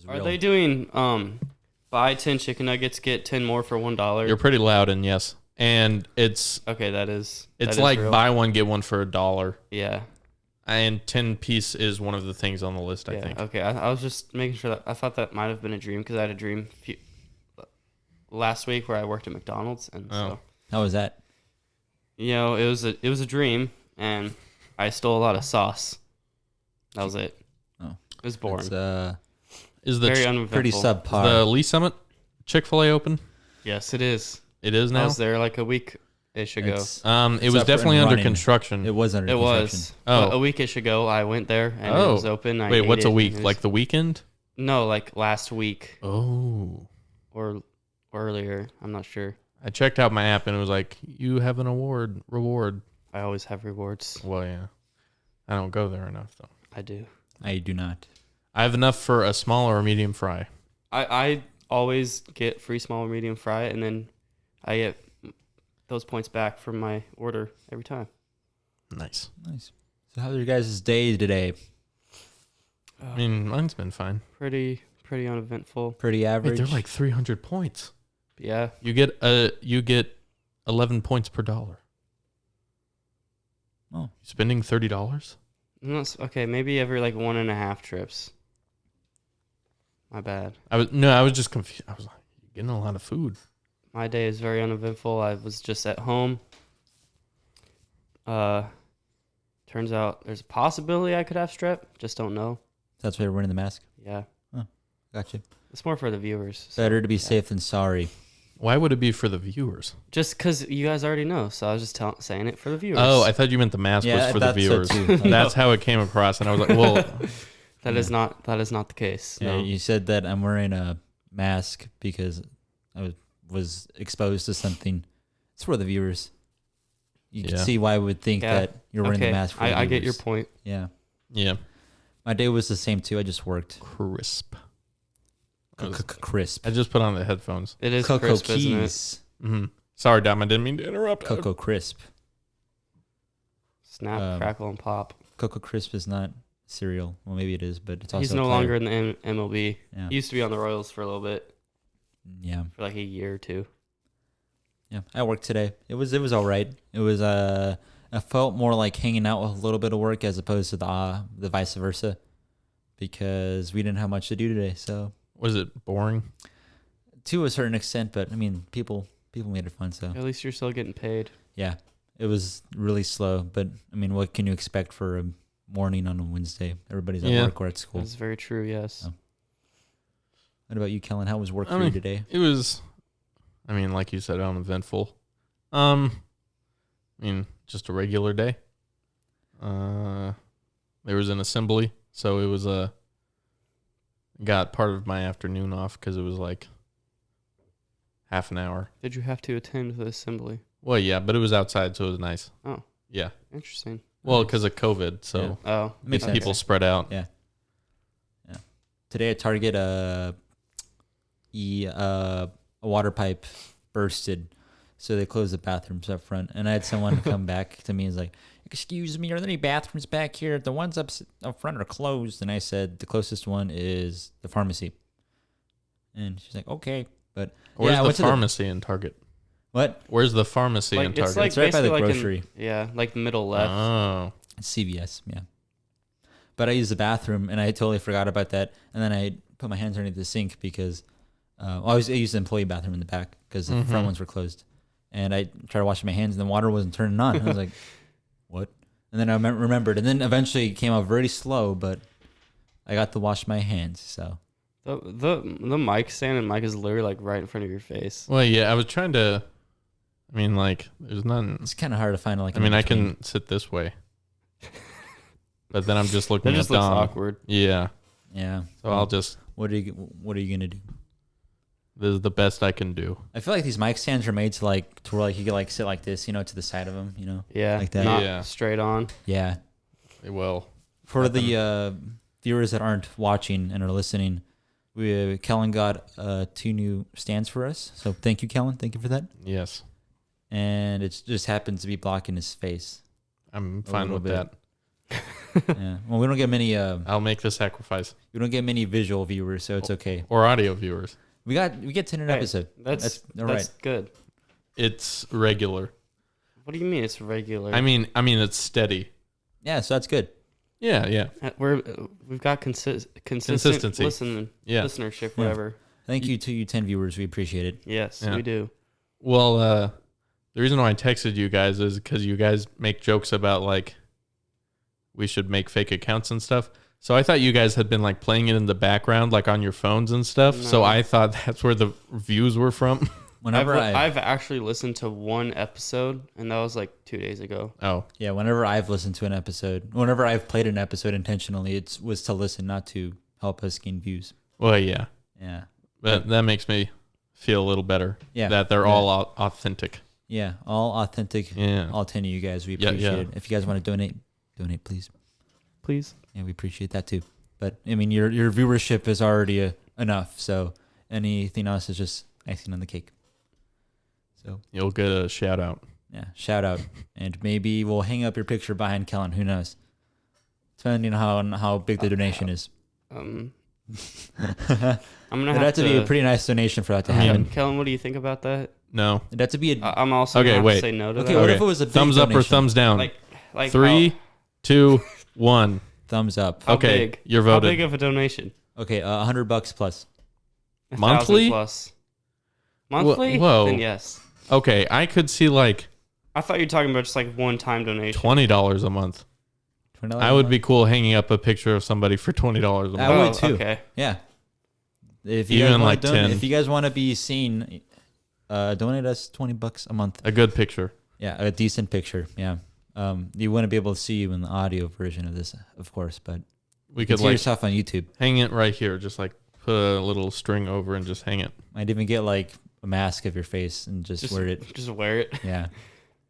Are they doing buy 10 chicken nuggets, get 10 more for $1? You're pretty loud, and yes. And it's... Okay, that is like real. buy one, get one for $1. Yeah. And 10 piece is one of the things on the list, I think. Okay. I was just making sure that I thought that might have been a dream because I had a dream last week where I worked at McDonald's, and so how was that? it was a dream, and I stole a lot of sauce. That was it. Oh, it was boring. Is the very uneventful. Pretty subpar. Is the Lee Summit Chick-fil-A open? Yes, it is. It is now. I was there like a week-ish ago. It was definitely under construction. It was under construction. A week-ish ago, I went there and it was open. Wait, what's a week? Like the weekend? No, like last week. Oh. Or earlier. I'm not sure. I checked out my app and it was like, you have an reward. I always have rewards. Well, yeah. I don't go there enough, though. I do. I do not. I have enough for a small or a medium fry. I always get free small or medium fry, and then I get those points back from my order every time. Nice. So how's your guys' day today? I mean, mine's been fine. Pretty uneventful. Pretty average. Wait, they're like 300 points. Yeah. You get 11 points per $1. Oh. Spending $30? Okay, maybe every like 1.5 trips. My bad. I was just confused. I was like, you're getting a lot of food. My day is very uneventful. I was just at home. Turns out there's a possibility I could have strep. Just don't know. That's why you're wearing the mask? Yeah. Oh, gotcha. It's more for the viewers. So, better to be safe than sorry. Why would it be for the viewers? Just because you guys already know. So I was just saying it for the viewers. Oh, I thought you meant the mask was for the viewers. That's how it came across. And I was like, well... That is not the case. Yeah, no. You said that I'm wearing a mask because I was exposed to something. It's for the viewers. You can see why I would think that you're wearing the mask for the viewers. I get your point. Yeah. Yeah. My day was the same too. I just worked. Crisp. Crisp. I just put on the headphones. It is Cocoa crisp, Keys. isn't it? Mm-hmm. Sorry, Dom. I didn't mean to interrupt. Cocoa Crisp. Snap, crackle, and pop. Cocoa Crisp is not cereal. Well, maybe it is, but it's also He's no longer in the MLB. Yeah. He used to be on the Royals for a little bit. Yeah. For like a year or two. Yeah. I worked today. It was all right. It was I felt more like hanging out with a little bit of work as opposed to the vice versa, because we didn't have much to do today. So was it boring? To a certain extent, but I mean, people made it fun. So at least you're still getting paid. Yeah, it was really slow, but I mean, what can you expect for a morning on a Wednesday? Everybody's at work or at school. That's very true. Yes. So. What about you, Kellen? How was work for you today? It was, I mean, like you said, uneventful. I mean, just a regular day. There was an assembly, so it was got part of my afternoon off because it was like half an hour. Did you have to attend the assembly? Well, yeah, but it was outside, so it was nice. Oh. Yeah. Interesting. Well, because of COVID, so people spread out. Yeah. Today at Target, a water pipe bursted, so they closed the bathrooms up front. And I had someone come back to me and was like, "Excuse me, are there any bathrooms back here? The ones up front are closed." And I said, "The closest one is the pharmacy." And she's like, "Okay." But where's the pharmacy in Target? What? Where's the pharmacy in Target? It's right by the grocery. Like the middle left. Oh. CVS, yeah. But I used the bathroom, and I totally forgot about that. And then I put my hands underneath the sink because I used the employee bathroom in the back because the front ones were closed. And I tried washing my hands, and the water wasn't turning on. I was like, what? And then I remembered. And then eventually it came out very slow, but I got to wash my hands, so... The mic stand and mic is literally like right in front of your face. Well, yeah, I was trying to. I mean, like, there's nothing. It's kind of hard to find. Like, I mean, I can sit this way, but then I'm just looking at Dom. Looks awkward. Yeah. Yeah. So I'll just. What are you gonna do? This is the best I can do. I feel like these mic stands are made to where like you can like sit like this, to the side of them, Yeah. like that. Not straight on. Yeah. It will. For the viewers that aren't watching and are listening. Kellen got 2 new stands for us. So thank you, Kellen. Thank you for that. Yes. And it just happens to be blocking his face. I'm fine with that. Yeah. Well, we don't get many. I'll make the sacrifice. We don't get many visual viewers, so it's okay. Or audio viewers. We get 10 an Hey, episode. That's all right. good. It's regular. What do you mean it's regular? I mean it's steady. Yeah, so that's good. Yeah. We've got consistent Consistency. listenership, whatever. Thank you to you 10 viewers. We appreciate it. Yes, Yeah. we do. Well, the reason why I texted you guys is because you guys make jokes about like we should make fake accounts and stuff. So I thought you guys had been like playing it in the background, like on your phones and stuff. No. So I thought that's where the views were from. Whenever I've actually listened to one episode, and that was like 2 days ago. Oh, whenever I've listened to an episode, whenever I've played an episode intentionally, it was to listen, not to help us gain views. well, yeah. Yeah. But that makes me feel a little better. Yeah. That they're all authentic. Yeah. All authentic. Yeah. All 10 of you guys. We Yeah, appreciate yeah. it. If you guys want to donate, please. Please. Yeah, we appreciate that too. But I mean, your viewership is already enough. So anything else is just icing on the cake. So You'll get a shout out. yeah, shout out, and maybe we'll hang up your picture behind Kellen. Who knows? Depending on how big the donation is. I'm gonna It'd have have to be a pretty nice donation for that to happen. Kellen, what do you think about that? No. It'd have to be a I'm also Okay, gonna have wait. to say no to okay. that. What if it was a big thumbs up or donation? thumbs down? Like 3, 2, 1. Thumbs up. How Okay, big? you're How voted. big of a donation? Okay, $100 plus. 1,000 Monthly? plus. Monthly? Whoa. Then yes. Okay, I could see like I thought you were talking about just like one-time donation. $20 a month. $20 I would be cool hanging up a picture of somebody for $20 a month. I would too. Okay. Yeah. If you Even guys like want 10. if you guys want to be seen, donate us $20 a month. A good picture. Yeah, a decent picture. Yeah. You wouldn't be able to see you in the audio version of this, of course, but We you can could see like yourself on YouTube. hang it right here, just like put a little string over and just hang it. Might even get like a mask of your face and just wear it. Just wear it. Yeah.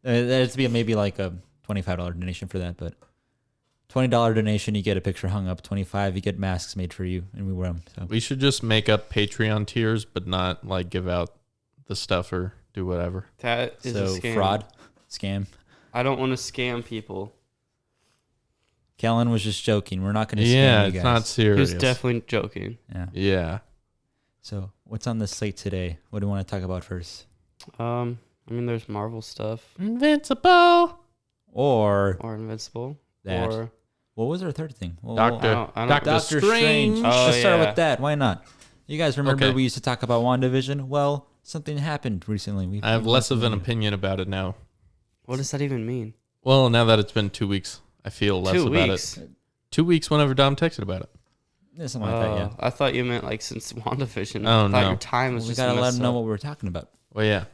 That'd be maybe like a $25 donation for that, but $20 donation, you get a picture hung up. $25, you get masks made for you, and we wear them. So We should just make up Patreon tiers, but not like give out the stuff or do whatever. That is a scam. fraud, scam. I don't want to scam people. Kellen was just joking. We're not going to scam Yeah, you it's guys. not He serious. was definitely joking. Yeah. Yeah. So what's on the slate today? What do you want to talk about first? I mean, there's Marvel stuff Invincible. Or or Invincible that. or What was our third thing? Well, Doctor- I don't- Doctor Doctor Strange. Strange. Oh, Let's start yeah. with that. Why not? You guys remember Okay. we used to talk about WandaVision? Well, something happened recently. I have less of an opinion about it now. What does that even mean? Well, now that it's been 2 weeks, I feel less 2 about weeks. it. 2 weeks whenever Dom texted about it. Yeah, something like that, yeah. I thought you meant like since WandaVision. Oh, I thought no. your time was We just gotta let messed them know up. what we were talking about. Well, yeah.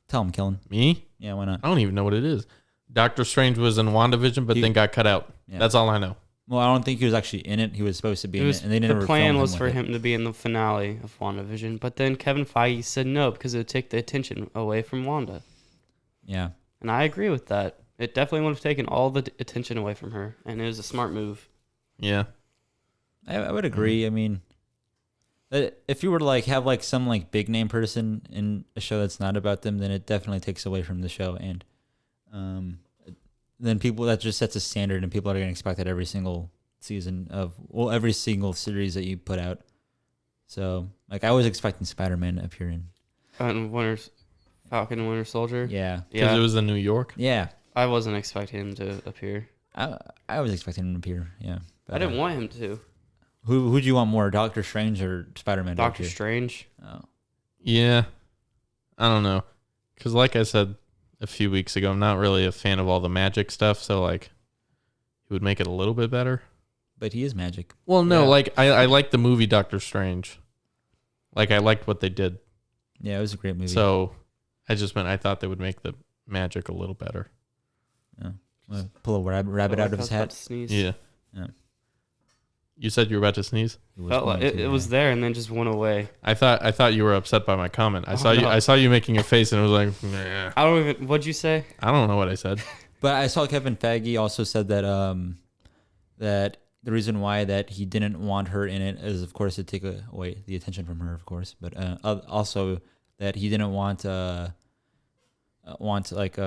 Tell them, Kellen. Me? Yeah, why not? I don't even know what it is. Doctor Strange was in WandaVision, but He- then got cut out. Yeah. That's all I know. Well, I don't think he was actually in it. He was supposed to be in it, and they The didn't. plan was for him to be in the finale of WandaVision, but then Kevin Feige said no because it would take the attention away from Wanda. Yeah, And I agree with that. It definitely would have taken all the attention away from her, and it was a smart move. Yeah. I would agree. I mean, if you were to like have like some like big name person in a show that's not about them, then it definitely takes away from the show, and then people that just sets a standard, and people are going to expect that every single season of every single series that you put out. So like I was expecting Spider-Man to appear in. And Falcon and Winter Soldier. Yeah, Because Yeah, it was in New York. yeah. I wasn't expecting him to appear. I was expecting him to appear. Yeah, I didn't want him to. Who'd you want more, Doctor Strange or Spider-Man? Doctor Strange. Oh. Yeah. I don't know. Because like I said a few weeks ago, I'm not really a fan of all the magic stuff. So like, it would make it a little bit better. But he is magic. Well, no, Yeah. like I like the movie Doctor Strange. Like I liked what they did. Yeah, it was a great movie. So I just meant I thought they would make the magic a little better. Pull a rabbit out of his hat. Sneeze. Yeah. Yeah. You said you were about to sneeze? He was Felt like going to, it was there and then just went away. I thought you were upset by my comment. I Oh, saw you. no. I saw you making a face, and it was like, nah. I don't even. What'd you say? I don't know what I said. But I saw Kevin Feige also said that that the reason why that he didn't want her in it is, of course, to take away the attention from her, of course. But also that he didn't want like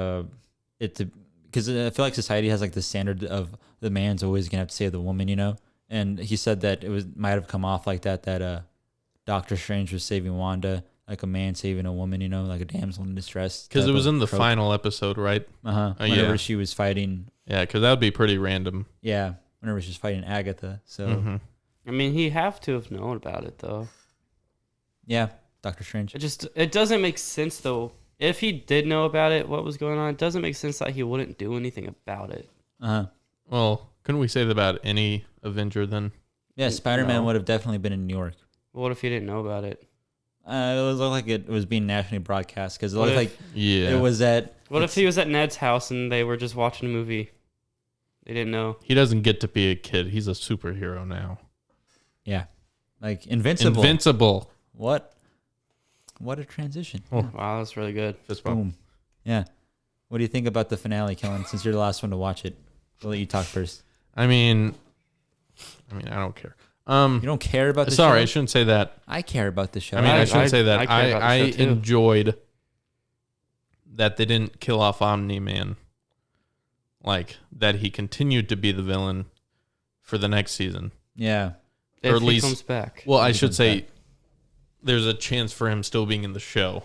it to, because because I feel like society has like the standard of the man's always gonna have to save the woman, you know. And he said that might have come off like that Doctor Strange was saving Wanda, like a man saving a woman, you know, like a damsel in distress. Because it was in the final episode, right? Whenever she was fighting. Yeah, because that would be pretty random. Yeah, whenever she was fighting Agatha. So. I mean, he have to have known about it though. Yeah, Doctor Strange. It doesn't make sense though. If he did know about it, what was going on, it doesn't make sense that he wouldn't do anything about it. Well, couldn't we say that about any Avenger then? Yeah, Spider-Man would have definitely been in New York. What if he didn't know about it? It looked like it was being nationally broadcast because it looked like it was at. What if he was at Ned's house and they were just watching a movie? They didn't know. He doesn't get to be a kid. He's a superhero now. Yeah, like Invincible. Invincible. What a transition! Oh. Wow, that's really good. Boom. Yeah. What do you think about the finale, Kellen? Since you're the last one to watch it, we'll let you talk first. I mean, I don't care. You don't care about the show? Sorry, I shouldn't say that. I care about the show. I mean, I shouldn't say that. I enjoyed that they didn't kill off Omni-Man. Like, that he continued to be the villain for the next season. Yeah. If or at he least comes back. Well, I should say there's a chance for him still being in the show.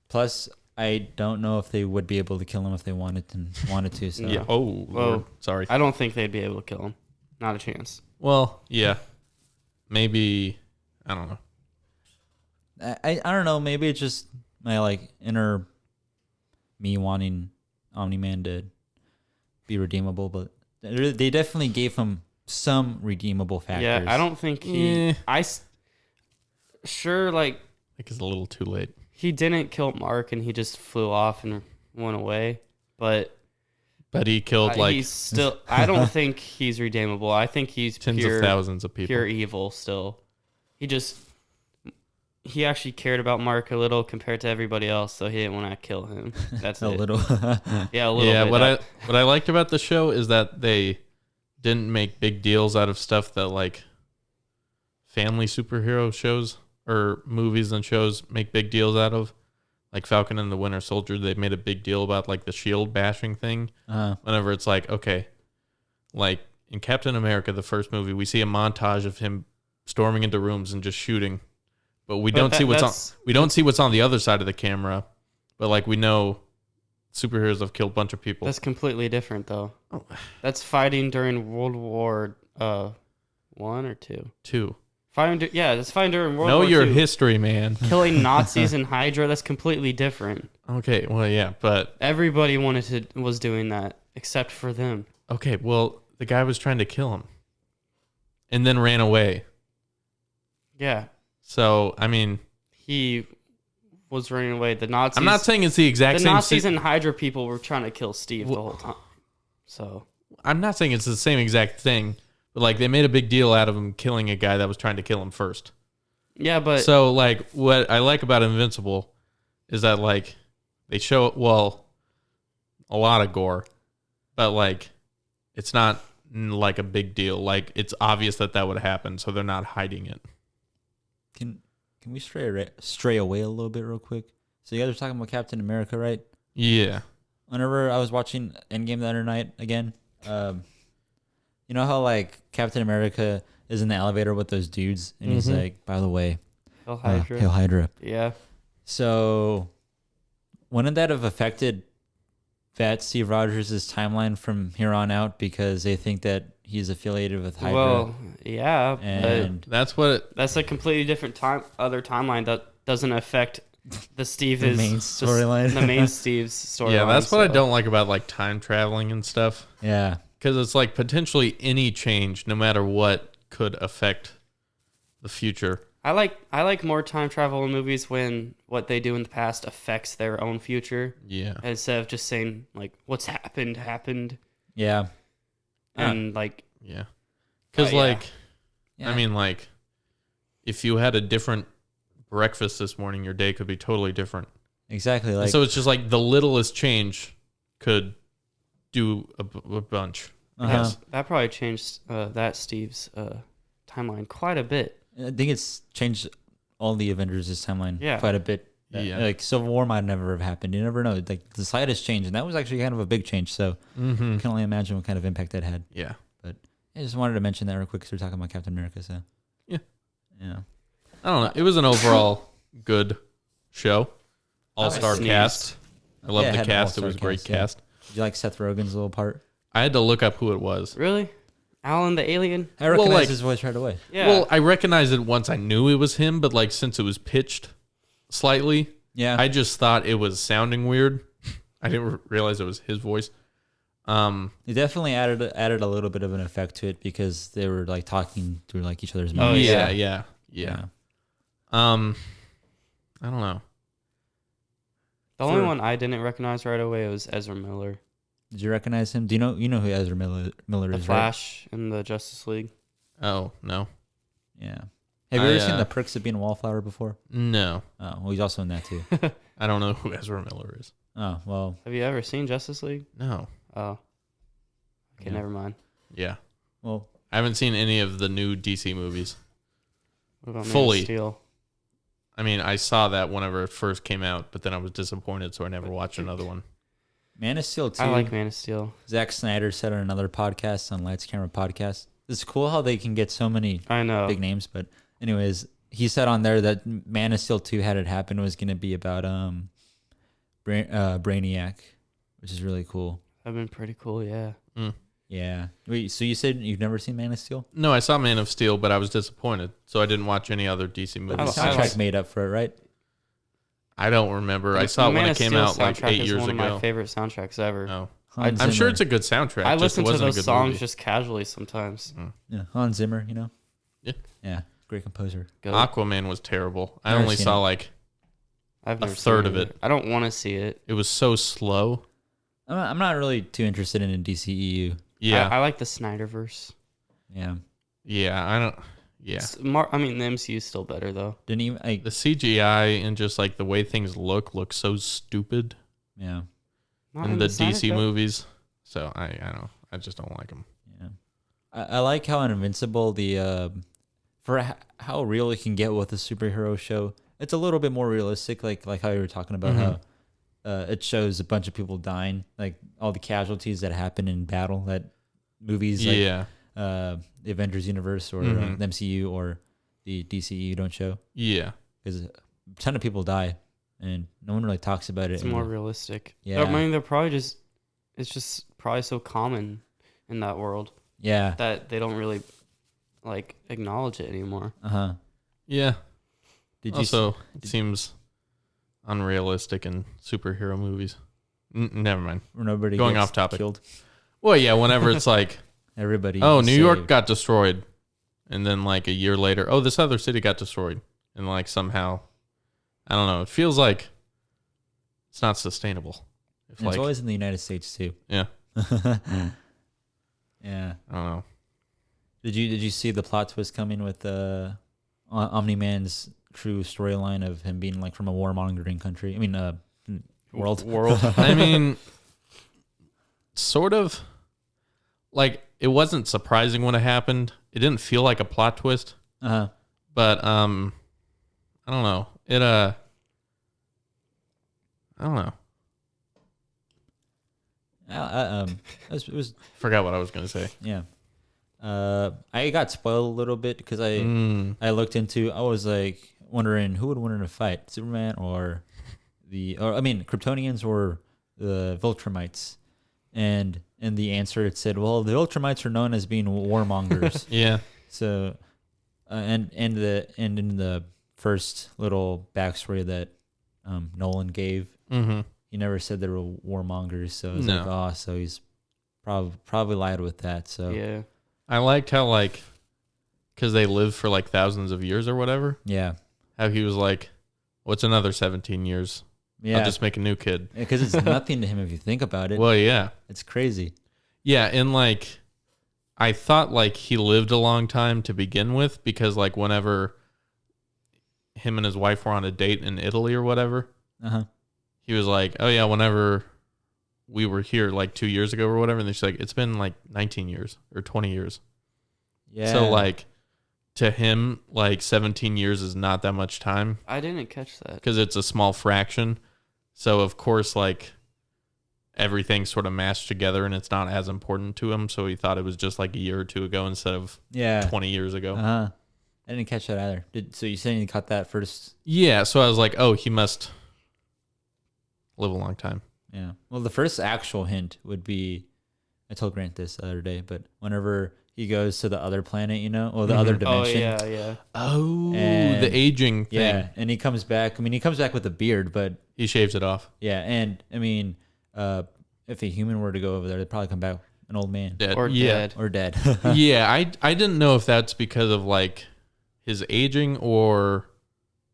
Plus, I don't know if they would be able to kill him if they wanted to. So. Yeah. Oh, Lord. Sorry. I don't think they'd be able to kill him. Not a chance. Well, yeah. Maybe, I don't know. I don't know. Maybe it's just my like inner me wanting Omni-Man to be redeemable, but they definitely gave him some redeemable factors. Yeah, I don't think he. Sure, like. I think it's a little too late. He didn't kill Mark, and he just flew off and went away. But he killed he's still. I don't think he's redeemable. I think he's tens of thousands of people. Pure evil still. He actually cared about Mark a little compared to everybody else, so he didn't want to kill him. That's a little. Yeah, a little. Yeah, bit. what I liked about the show is that they didn't make big deals out of stuff that like family superhero shows or movies and shows make big deals out of. Like Falcon and the Winter Soldier, they made a big deal about like the shield bashing thing. Whenever it's like, okay, like in Captain America, the first movie, we see a montage of him storming into rooms and just shooting. But we don't see what's on the other side of the camera. But like we know superheroes have killed a bunch of people. That's completely different though. Oh. That's fighting during World War I or II? II. That's fighting during World War Know your II. history, man. Killing Nazis and Hydra, that's completely different. Okay, well yeah, but everybody was doing that except for them. Okay, well the guy was trying to kill him. And then ran away. Yeah. So, I mean, he was running away. The Nazis. I'm not saying it's the exact same. The Nazis and Hydra people were trying to kill Steve the whole time. So I'm not saying it's the same exact thing, but like they made a big deal out of him killing a guy that was trying to kill him first. Yeah, but so like what I like about Invincible is that like they show a lot of gore, but like it's not like a big deal. Like it's obvious that would happen, so they're not hiding it. Can we stray away a little bit real quick? So you guys are talking about Captain America, right? Yeah. Whenever I was watching Endgame the other night again, you know how like Captain America is in the elevator with those dudes, and he's like, "By the way, Hail Hydra." Yeah. So wouldn't that have affected Steve Rogers' timeline from here on out because they think that he's affiliated with Hydra? Well, yeah, and that's a completely different other timeline that doesn't affect the main storyline. The main Steve's storyline. Yeah, that's what I don't like about like time traveling and stuff. Yeah, because it's like potentially any change, no matter what, could affect the future. I like more time travel in movies when what they do in the past affects their own future. Yeah. Instead of just saying like what's happened. Yeah. And like yeah. Cuz I mean like if you had a different breakfast this morning, your day could be totally different. Exactly. Like and so it's just like the littlest change could do a bunch. That probably changed that Steve's timeline quite a bit. I think it's changed all the Avengers' timeline quite a bit. Yeah. Like Civil War might never have happened. You never know. Like the slightest change, and that was actually kind of a big change. So Mm-hmm. I can only imagine what kind of impact that had. Yeah. But I just wanted to mention that real quick because we're talking about Captain America. So Yeah. yeah. I don't know. It was an overall good show. All-star Sneezed. cast. I love Yeah, it the had an cast. It all-star was a great cast, yeah. cast. Did you like Seth Rogen's little part? I had to look up who it was. Really? Alan the alien? I recognized like- his voice right away. Yeah. Well, I recognized it once I knew it was him, but like since it was pitched slightly, Yeah. I just thought it was sounding weird. I didn't realize it was his voice. They definitely added a little bit of an effect to it because they were like talking through like each other's Oh, mouths. yeah. I don't know. the only one I didn't recognize right away was Ezra Miller. Did you recognize him? Do you know who Ezra Miller The is? Right? Flash in the Justice League. Oh no, Yeah. Have you ever seen The Perks of Being a Wallflower before? no. Oh, well, he's also in that too. I don't know who Ezra Miller is. Oh, well, Have you ever seen Justice League? No. Oh. Okay, Yeah. never mind. Yeah, well, I haven't seen any of the new DC movies. What about Man of Fully. Steel? I mean, I saw that whenever it first came out, but then I was disappointed, so I never watched another one. Man of Steel 2. I like Man of Steel. Zack Snyder said on another podcast, on Lights Camera Podcast. It's cool how they can get so many I know. big names, but anyways, he said on there that Man of Steel 2 had it happen was going to be about Brainiac, which is really cool. That'd been pretty cool, yeah. Yeah. Wait, so you said you've never seen Man of Steel? No, I saw Man of Steel, but I was disappointed, so I didn't watch any other DC But the movies. I soundtrack like- made up for it, right? I don't remember. I The saw it when Man it of came Steel out like soundtrack 8 is years one ago. of my favorite soundtracks ever. Oh. Hans I'm sure Zimmer. it's a good soundtrack. I just listen it to wasn't a those good songs movie. just casually sometimes. Hans Zimmer, you know? Yeah. Yeah, great composer. Go. Aquaman was terrible. I Never only seen saw it. like I've a never third seen of it. I don't want to see it. it was so slow. I'm not really too interested in DCEU. Yeah, I like the Snyderverse. Yeah. yeah. I don't. Yeah, I mean, the MCU is still better though. Didn't even, the CGI and just like the way things look so stupid yeah. Not in the Snyder DC Cut? movies. So I don't. I just don't like them. Yeah, I like how in Invincible for how real it can get with a superhero show. It's a little bit more realistic, like how you were talking about how it shows a bunch of people dying, like all the casualties that happen in battle that movies like Yeah, the Avengers universe or the MCU or the DCU don't show yeah, because a ton of people die and no one really talks about it. It's more realistic. Yeah. I mean, it's just probably so common in that world Yeah. that they don't really like acknowledge it anymore. yeah. Did you Also, it seems unrealistic in superhero movies. Never mind. where nobody going gets off topic. killed? Well, yeah. Whenever it's like, Everybody. oh, is New York saved. got destroyed, and then like a year later, oh, this other city got destroyed, and like somehow, I don't know. It feels like it's not sustainable. If And it's like, always in the United States too. yeah, Yeah. I don't know. Did you see the plot twist coming with Omni-Man's true storyline of him being like from a warmongering country? I mean, world. I mean, sort of. Like it wasn't surprising when it happened. It didn't feel like a plot twist, Uh-huh. but I don't know. I don't know. It was Forgot what I was gonna say. yeah. I got spoiled a little bit because I looked into. I was like wondering who would win in a fight, Superman or Kryptonians or the Viltrumites, and in the answer it said, well, the Viltrumites are known as being warmongers. Yeah. So, and in the first little backstory that Nolan gave, he never said they were warmongers. So I was like, oh, so he's probably lied with that. So Yeah. I liked how like, because they lived for like thousands of years or whatever. yeah, How he was like, what's another 17 years? yeah, I'll just make a new kid. because it's nothing to him if you think about it. Well, yeah. It's crazy. Yeah, and like I thought like he lived a long time to begin with because like whenever him and his wife were on a date in Italy or whatever, he was like, "Oh yeah, whenever we were here like 2 years ago or whatever," and she's like, "It's been like 19 years or 20 years." Yeah. So like to him, like 17 years is not that much time I didn't catch that. because it's a small fraction. So of course, like everything's sort of mashed together and it's not as important to him. So he thought it was just like a year or two ago instead of 20 years ago. Uh-huh. I didn't catch that either. So you saying you caught that first? Yeah. So I was like, oh, he must live a long time. Yeah. Well, the first actual hint would be, I told Grant this the other day, but whenever he goes to the other planet, or the other dimension. Oh, yeah. Oh, And- the aging thing. Yeah, and he comes back. I mean, he comes back with a beard, but He shaves it off. yeah, and I mean, if a human were to go over there, they'd probably come back an old man Dead. Or dead. or dead. Yeah, I didn't know if that's because of like his aging or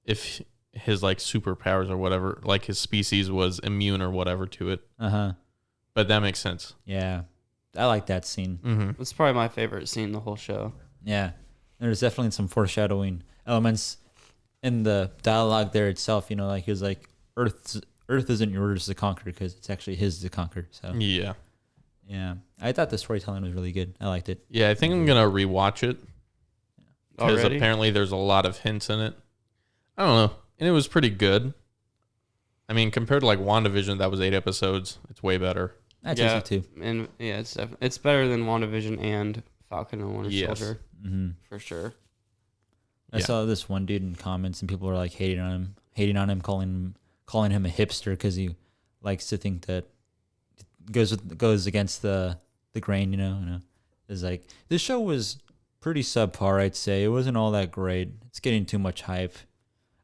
if his like superpowers or whatever, like his species was immune or whatever to it. But that makes sense. Yeah, I like that scene. Mm-hmm. It's probably my favorite scene in the whole show. Yeah, there's definitely some foreshadowing elements in the dialogue there itself. Like he was like, Earth isn't yours to conquer because it's actually his to conquer. So Yeah. yeah, I thought the storytelling was really good. I liked it. Yeah, I think I'm gonna rewatch it because Already? apparently there's a lot of hints in it. I don't know, and it was pretty good. I mean, compared to like WandaVision, that was 8 episodes. It's way better. I Yeah. tasted too. And yeah, it's better than WandaVision and Falcon and Winter Yes. Soldier Mm-hmm. for sure. I Yeah. saw this one dude in comments, and people were like hating on him, calling him a hipster because he likes to think that goes against the grain. It's like this show was pretty subpar. I'd say it wasn't all that great. It's getting too much hype.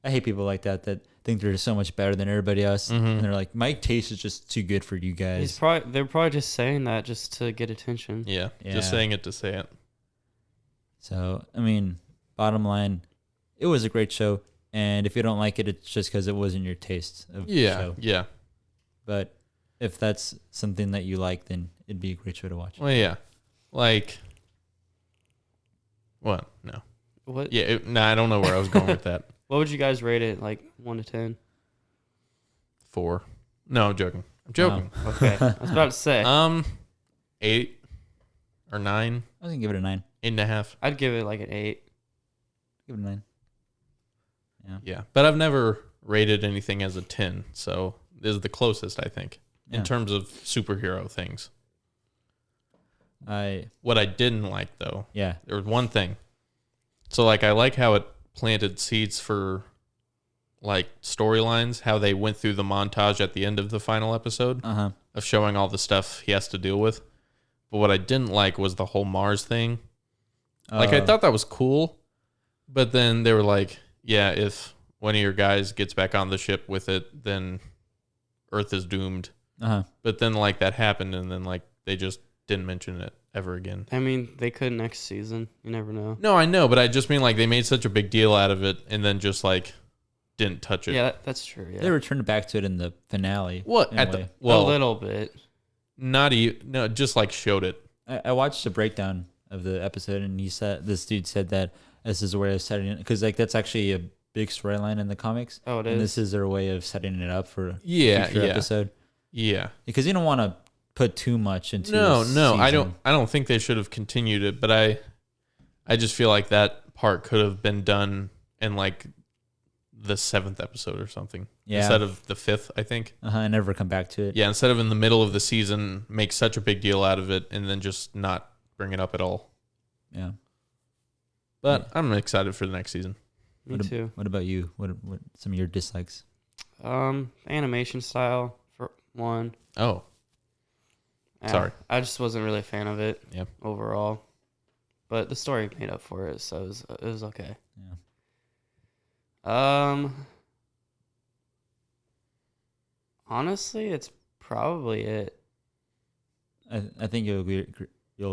I hate people like that think they're so much better than everybody else, and they're like, my taste is just too good for you guys. They're probably just saying that just to get attention. Yeah, Yeah. just saying it to say it. So I mean, bottom line, it was a great show. And if you don't like it, it's just because it wasn't your taste of the show. Yeah. But if that's something that you like, then it'd be a great show to watch. Well, yeah. Like, what? No. What? Yeah, I don't know where I was going with that. What would you guys rate it? Like 1 to 10? 4. No, I'm joking. I'm joking. Okay, I was about to say. 8 or 9, I was gonna give it a 9. 8.5. I'd give it like an 8. Give it a 9. Yeah, but I've never rated anything as a 10, so this is the closest I think in Yeah. terms of superhero things. I What I didn't like though, yeah. there was one thing. So like I like how it planted seeds for like storylines, how they went through the montage at the end of the final episode Uh-huh. of showing all the stuff he has to deal with. But what I didn't like was the whole Mars thing. Like I thought that was cool, but then they were like, yeah, if one of your guys gets back on the ship with it, then Earth is doomed. Uh-huh. But then like that happened and then like they just didn't mention it ever again. I mean, they could next season. You never know. No, I know, but I just mean like they made such a big deal out of it and then just like didn't touch it. Yeah, that's true. Yeah, They returned back to it in the finale. What in at a the way. a well, little bit. not even no, just like showed it. I watched a breakdown of the episode, and this dude said that this is a way of setting it, because like that's actually a big storyline in the comics. Oh, it And is. this is their way of setting it up for a Yeah, future yeah. episode, Yeah. because you don't want to put too much into. No, a no, I season. don't think they should have continued it, but I just feel like that part could have been done in like the 7th episode or something. Yeah. Instead of the 5th, I think. I never come back to it. Yeah, instead of in the middle of the season, make such a big deal out of it and then just not bring it up at all. Yeah. But I'm excited for the next season. Me too. What about you? What some of your dislikes? Animation style for one. Oh, Yeah, Sorry. I just wasn't really a fan of it. Yep. Overall, but the story made up for it, so it was okay. Yeah. Honestly, it's probably it. I think you'll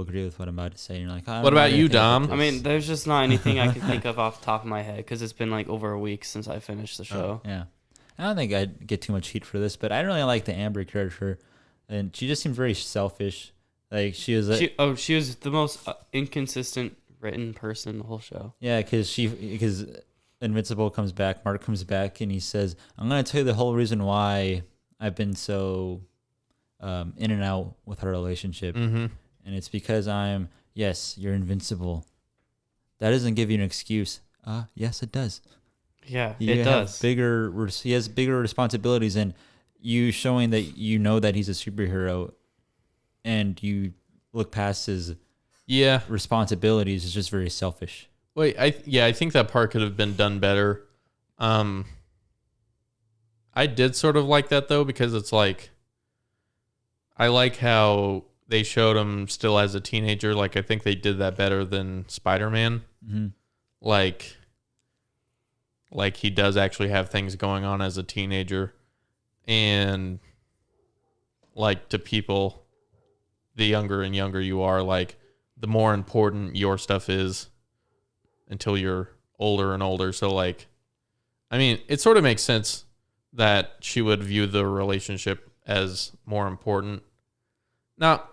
agree with what I'm about to say. You're like, What about you, Dom? I mean, there's just not anything I can think of off the top of my head because it's been like over a week since I finished the show. Yeah. I don't think I'd get too much heat for this, but I really like the Amber character, and she just seemed very selfish. Like she was like, She was the most inconsistent written person in the whole show. yeah, because Invincible comes back, Mark comes back, and he says, "I'm gonna tell you the whole reason why I've been so in and out with our relationship, Mm-hmm. and it's because you're invincible, that doesn't give you an excuse. Yes, it does. Yeah, You it have does. he has bigger responsibilities, and you showing that you know that he's a superhero, and you look past his Yeah. responsibilities is just very selfish. Wait, I think that part could have been done better. I did sort of like that though, because it's like, I like how they showed him still as a teenager. Like, I think they did that better than Spider-Man. Mm-hmm. Like he does actually have things going on as a teenager, and like, to people, the younger and younger you are, like, the more important your stuff is until you're older and older. So, like, I mean, it sort of makes sense that she would view the relationship as more important. Not,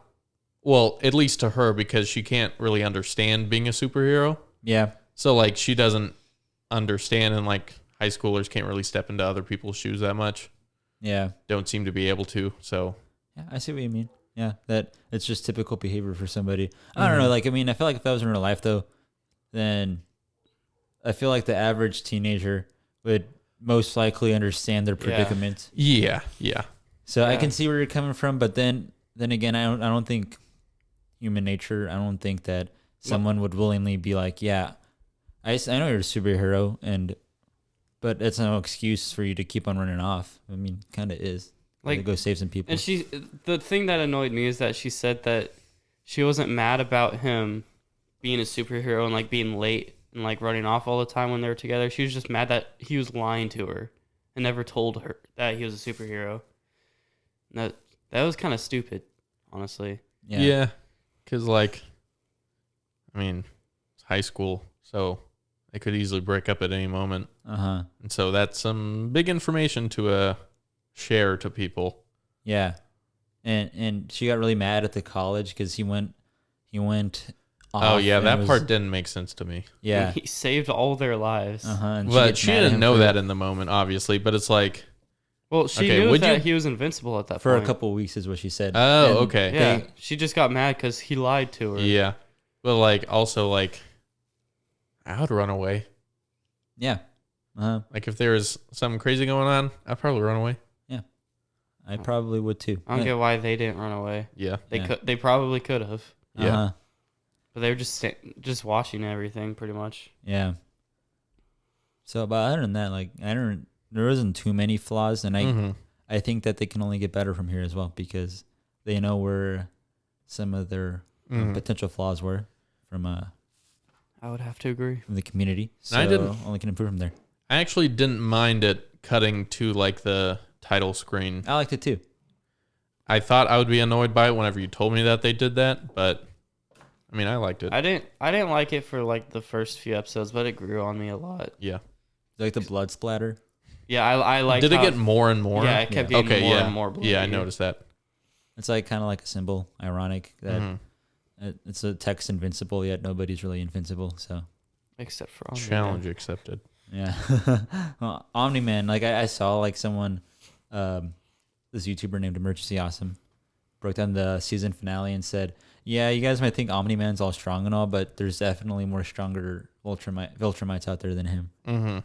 well, at least to her, because she can't really understand being a superhero. Yeah. So, like, she doesn't understand, and, like, high schoolers can't really step into other people's shoes that much. Yeah. Don't seem to be able to. So, Yeah, I see what you mean. Yeah, that it's just typical behavior for somebody. I don't know. Like, I mean, I feel like if that was in real life, though, then I feel like the average teenager would most likely understand their predicament. yeah. So I Yeah. can see where you're coming from, but then again, I don't think human nature. I don't think that someone would willingly be like, yeah, I know you're a superhero, but it's no excuse for you to keep on running off. I mean, kind of is. Like, Like, go save some people. and the thing that annoyed me is that she said that she wasn't mad about him being a superhero and like being late and like running off all the time when they were together. She was just mad that he was lying to her and never told her that he was a superhero. And that was kind of stupid, honestly. Yeah. Because, like, I mean, it's high school, so they could easily break up at any moment. Uh-huh. And so that's some big information to share to people. Yeah. And she got really mad at the college because he went off. Oh, yeah, and that part didn't make sense to me. Yeah. He saved all their lives. Uh-huh. And But gets she mad at didn't him know for- that in the moment, obviously. But it's like, Well, she Okay, knew would that you- he was invincible at that for point. a couple of weeks is what she said. oh, And okay. Yeah, they- she just got mad because he lied to her. Yeah. But, like, also, like, I would run away. Yeah. Uh-huh. Like, if there was something crazy going on, I'd probably run away. I probably would too. I don't get why they didn't run away. Yeah. They probably could have, Yeah. Uh-huh. but they were just watching everything pretty much. Yeah. So, but other than that, like, there isn't too many flaws, and Mhm. I think that they can only get better from here as well because they know where some of their Mhm. potential flaws were from I would have to agree. the community. So I didn't- only can improve from there. I actually didn't mind it cutting to, like, the title screen. I liked it too. I thought I would be annoyed by it whenever you told me that they did that, but I mean, I liked it. I didn't like it for like the first few episodes, but it grew on me a lot. Yeah. Like the blood splatter. Yeah, I like. Did it get more and more? Yeah, it kept Yeah. getting Okay, more yeah. and more bloody. Yeah, I noticed that. It's like kind of like a symbol, ironic that Mhm. it's a text invincible, yet nobody's really invincible. So Except for Omni-Man. Challenge accepted. yeah, well, Omni-Man. Like I saw like someone, this YouTuber named Emergency Awesome, broke down the season finale and said, "Yeah, you guys might think Omni-Man's all strong and all, but there's definitely more stronger Viltrumites out there than him." Mm-hmm.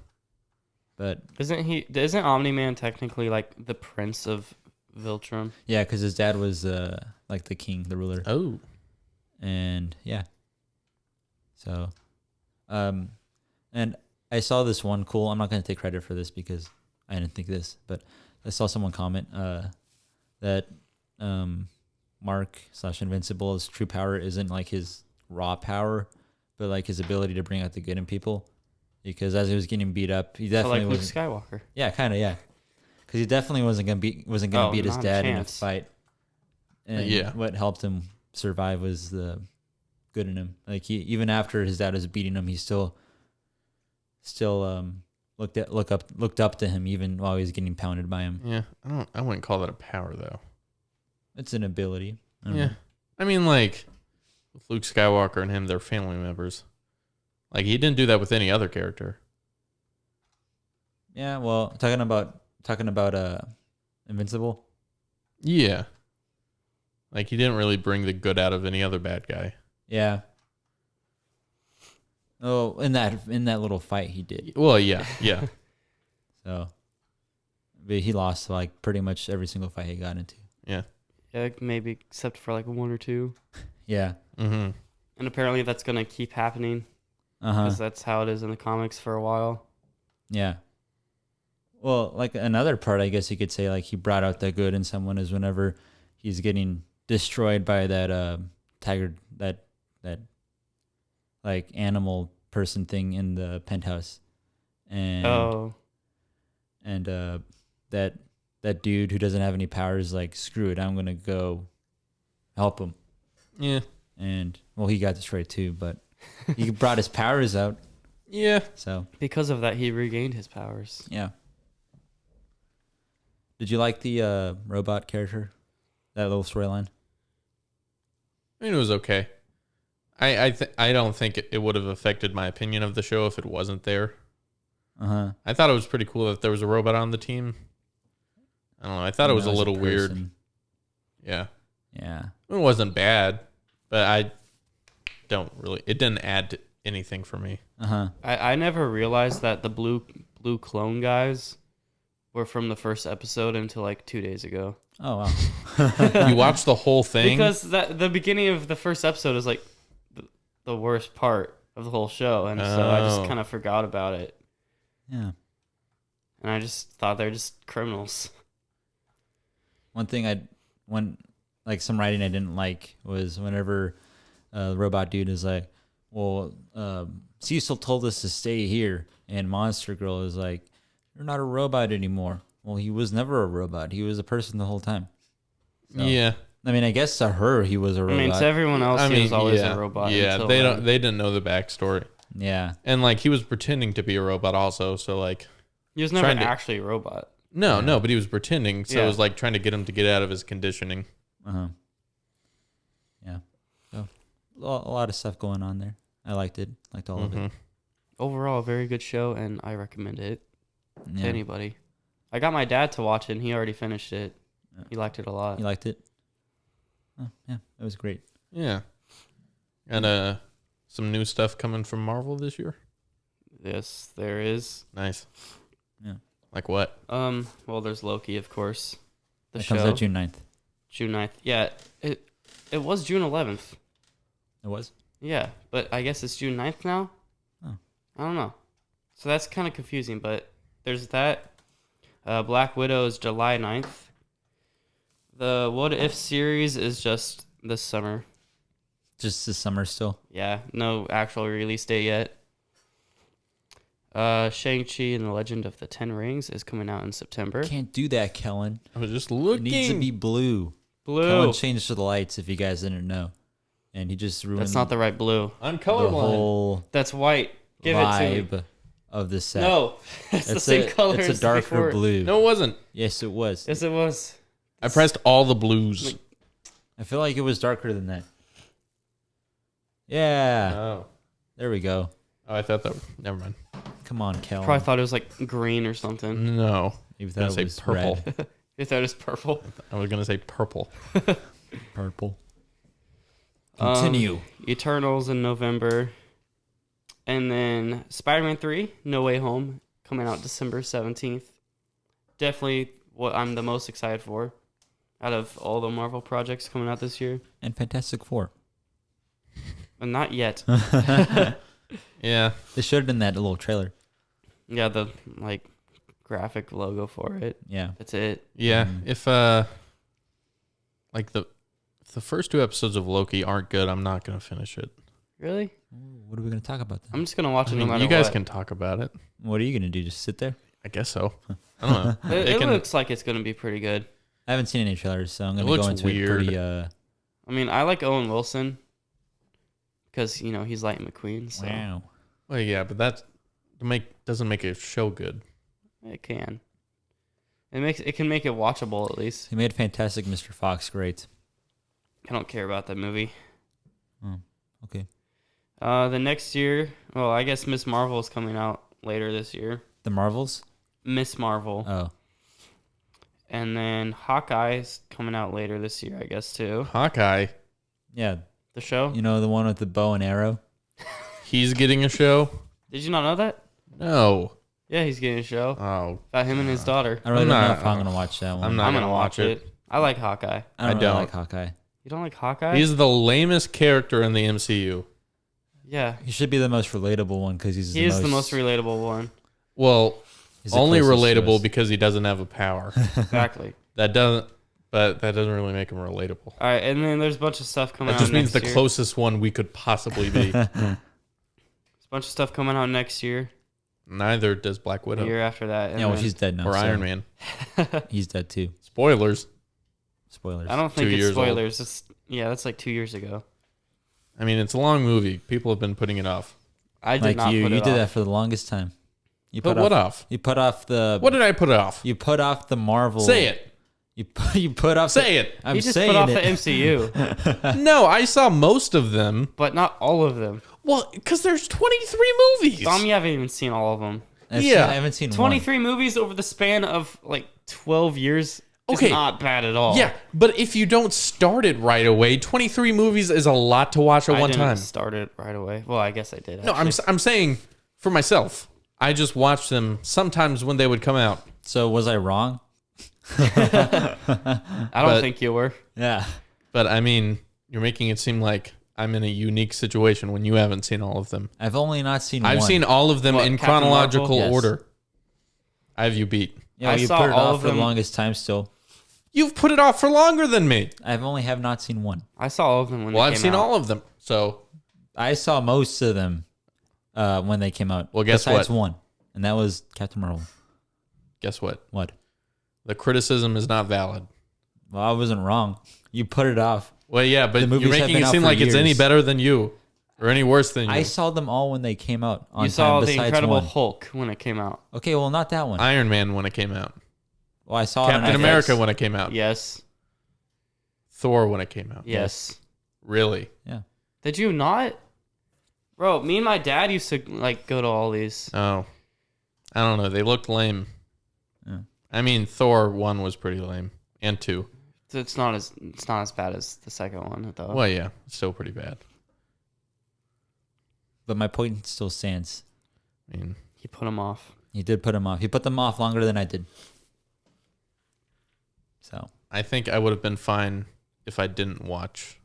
But Isn't Omni-Man technically like the prince of Viltrum? yeah, because his dad was like the king, the ruler. Oh. And yeah. So, and I saw this one cool. I'm not going to take credit for this because I didn't think this, but I saw someone comment that Mark/Invincible's true power isn't like his raw power, but like his ability to bring out the good in people. Because as he was getting beat up, he So definitely like Luke wasn't. Skywalker. Yeah, kind of, yeah. Because he definitely wasn't gonna Oh, beat his not a dad in a chance. fight. And Yeah. what helped him survive was the good in him. Like he, even after his dad was beating him, he still looked up to him even while he was getting pounded by him. Yeah. I wouldn't call that a power though. It's an ability. I don't Yeah. know. I mean, like, with Luke Skywalker and him, they're family members. Like, he didn't do that with any other character. Yeah. Well, talking about Invincible. Yeah. Like, he didn't really bring the good out of any other bad guy. Yeah. Oh, in that little fight he did. Well, yeah, yeah. So, but he lost like pretty much every single fight he got into. Yeah. Yeah, maybe except for like one or two. Yeah. Mm-hmm. And apparently that's gonna keep happening because that's how it is in the comics for a while. Yeah. Well, like another part, I guess you could say, like he brought out the good in someone is whenever he's getting destroyed by that tiger, that like animal person thing in the penthouse, and that dude who doesn't have any powers, like, screw it, I'm gonna go help him. Yeah. And well, he got destroyed too, but he brought his powers out. Yeah. So because of that, he regained his powers. yeah. Did you like the robot character? That little storyline? I mean, it was okay. I don't think it would have affected my opinion of the show if it wasn't there. I thought it was pretty cool that there was a robot on the team. I don't know. I thought it was a little weird. Yeah. Yeah. It wasn't bad, but it didn't add to anything for me. I never realized that the blue clone guys were from the first episode until like 2 days ago. Oh, wow. You watched the whole thing? Because the beginning of the first episode is like the worst part of the whole show. And so I just kind of forgot about it. Yeah. And I just thought they're just criminals. One thing like some writing I didn't like was whenever the robot dude is like, well, Cecil told us to stay here. And Monster Girl is like, you're not a robot anymore. Well, he was never a robot. He was a person the whole time. So, yeah. I mean, I guess to her he was a robot. I mean, to everyone else, he was always a robot. Yeah, they didn't know the backstory. Yeah. And like he was pretending to be a robot also, so like he was never actually a robot. No, but he was pretending, so Yeah. it was like trying to get him to get out of his conditioning. Yeah. So a lot of stuff going on there. I liked it. Liked all of it. Overall, a very good show, and I recommend it Yeah. to anybody. I got my dad to watch it, and he already finished it. He liked it a lot. You liked it? Oh, yeah, it was great. Yeah. And some new stuff coming from Marvel this year? Yes, there is. Nice. Yeah. Like what? Well, there's Loki, of course. It comes out June 9th. June 9th. Yeah, it was June 11th. It was? Yeah, but I guess it's June 9th now? Oh. I don't know. So that's kind of confusing, but there's that. Black Widow is July 9th. The What If series is just this summer. Just this summer still? Yeah, no actual release date yet. Shang-Chi and the Legend of the Ten Rings is coming out in September. Can't do that, Kellen. I was just looking. It needs to be blue. Kellen changed to the lights, if you guys didn't know. And he just ruined That's not the right blue. I'm the colorblind. whole That's white. Give it vibe to me. of the set. No, it's the same color It's as a darker before. blue. No, it wasn't. Yes, it was. Yes, it was. I pressed all the blues. I feel like it was darker than that. Yeah. Oh. There we go. Oh, I thought that. Never mind. Come on, Kellen. Probably thought it was like green or something. No. You I thought was it gonna was say purple. red. You thought it was purple. I was gonna say purple. Purple. Continue. Eternals in November. And then Spider-Man 3, No Way Home, coming out December 17th. Definitely what I'm the most excited for out of all the Marvel projects coming out this year. And Fantastic Four. But not yet. Yeah. They showed it in that little trailer. Yeah, the like graphic logo for it. Yeah. That's it. Yeah. If like the first two episodes of Loki aren't good, I'm not gonna finish it. Really? What are we going to talk about then? I'm just gonna watch it no matter you guys what. can talk about it. What are you going to do? Just sit there? I guess so. I don't know. It looks like it's gonna be pretty good. I haven't seen any trailers, so I'm going It to go looks into weird. it pretty... I mean, I like Owen Wilson because you know he's Lightning McQueen. So Wow. Well, yeah, but that doesn't make a show good. it can. It can make it watchable at least. He made Fantastic Mr. Fox great. I don't care about that movie. Oh, okay. The next year, well, I guess Miss Marvel is coming out later this year. The Marvels? Miss Marvel. Oh. And then Hawkeye is coming out later this year, I guess, too. Hawkeye. Yeah. The show? You know, the one with the bow and arrow? He's getting a show? Did you not know that? No. Yeah, he's getting a show Oh. about him and his daughter. I really I'm don't know not- if I'm gonna watch that one. I'm not I'm gonna gonna watch it. I like Hawkeye. I don't I really don't. like Hawkeye. You don't like Hawkeye? He's the lamest character in the MCU. Yeah, He should be the most relatable one because he is the most relatable one. Well, he's the only closest to relatable us. because he doesn't have a power. Exactly. But that doesn't really make him relatable. All right, and then there's a bunch of stuff coming That out just means next the year. closest one we could possibly be. There's a bunch of stuff coming out next year. Neither does Black The Widow year after that. And Yeah, well, then- she's dead now. or so Iron Man. He's dead too. Spoilers. Spoilers. I don't think 2 it's years old. spoilers. That's like 2 years ago. I mean, it's a long movie. People have been putting it off. I did Like not you put it did off. that for the longest time. You But what off? You put off the. What did I put off? You put off the Marvel. Say it. You put off. Say it. I'm He just saying put off it. the MCU, No, I saw most of them. but not all of them. Well, because there's 23 movies. Dom, you haven't even seen all of them. Yeah. I haven't seen 23 movies over the span of like 12 years is Okay. not bad at all. Yeah, but if you don't start it right away, 23 movies is a lot to watch at I one didn't time. start it right away. Well, I guess I did. No, actually. I'm saying for myself. I just watched them sometimes when they would come out. So was I wrong? I don't but- think you were. Yeah. But I mean, you're making it seem like I'm in a unique situation when you haven't seen all of them. I've only not seen. I've one. seen all of them What, in Captain chronological Marvel? Yes. order. I have you beat. Yeah, I you saw put it all off of for the them. longest time. Still, You've put it off for longer than me. I've only have not seen one. I saw all of them when Well, they I've came seen out. all of them. So, I saw most of them when they came out. Well, guess besides what? one, and that was Captain Marvel. guess what? What? The criticism is not valid. Well, I wasn't wrong. You put it off. Well, yeah, but The movies you're have making been it out seem for like it's any years. better than you or any worse than you. I saw them all when they came out. On You saw time, the besides Incredible one. Hulk when it came out. Okay, well, not that one. Iron Man when it came out. Well, I saw it on Captain FX. America when it came out. Yes. Thor when it came out. Yes. Really? Yeah. Did you not? Bro, me and my dad used to like go to all these. Oh. I don't know. They looked lame. Yeah. I mean, Thor 1 was pretty lame. And 2. It's not as bad as the second one though. Well, yeah. It's still pretty bad. But my point still stands. I mean, He put them off. He did put them off. He put them off longer than I did. So I think I would have been fine if I didn't watch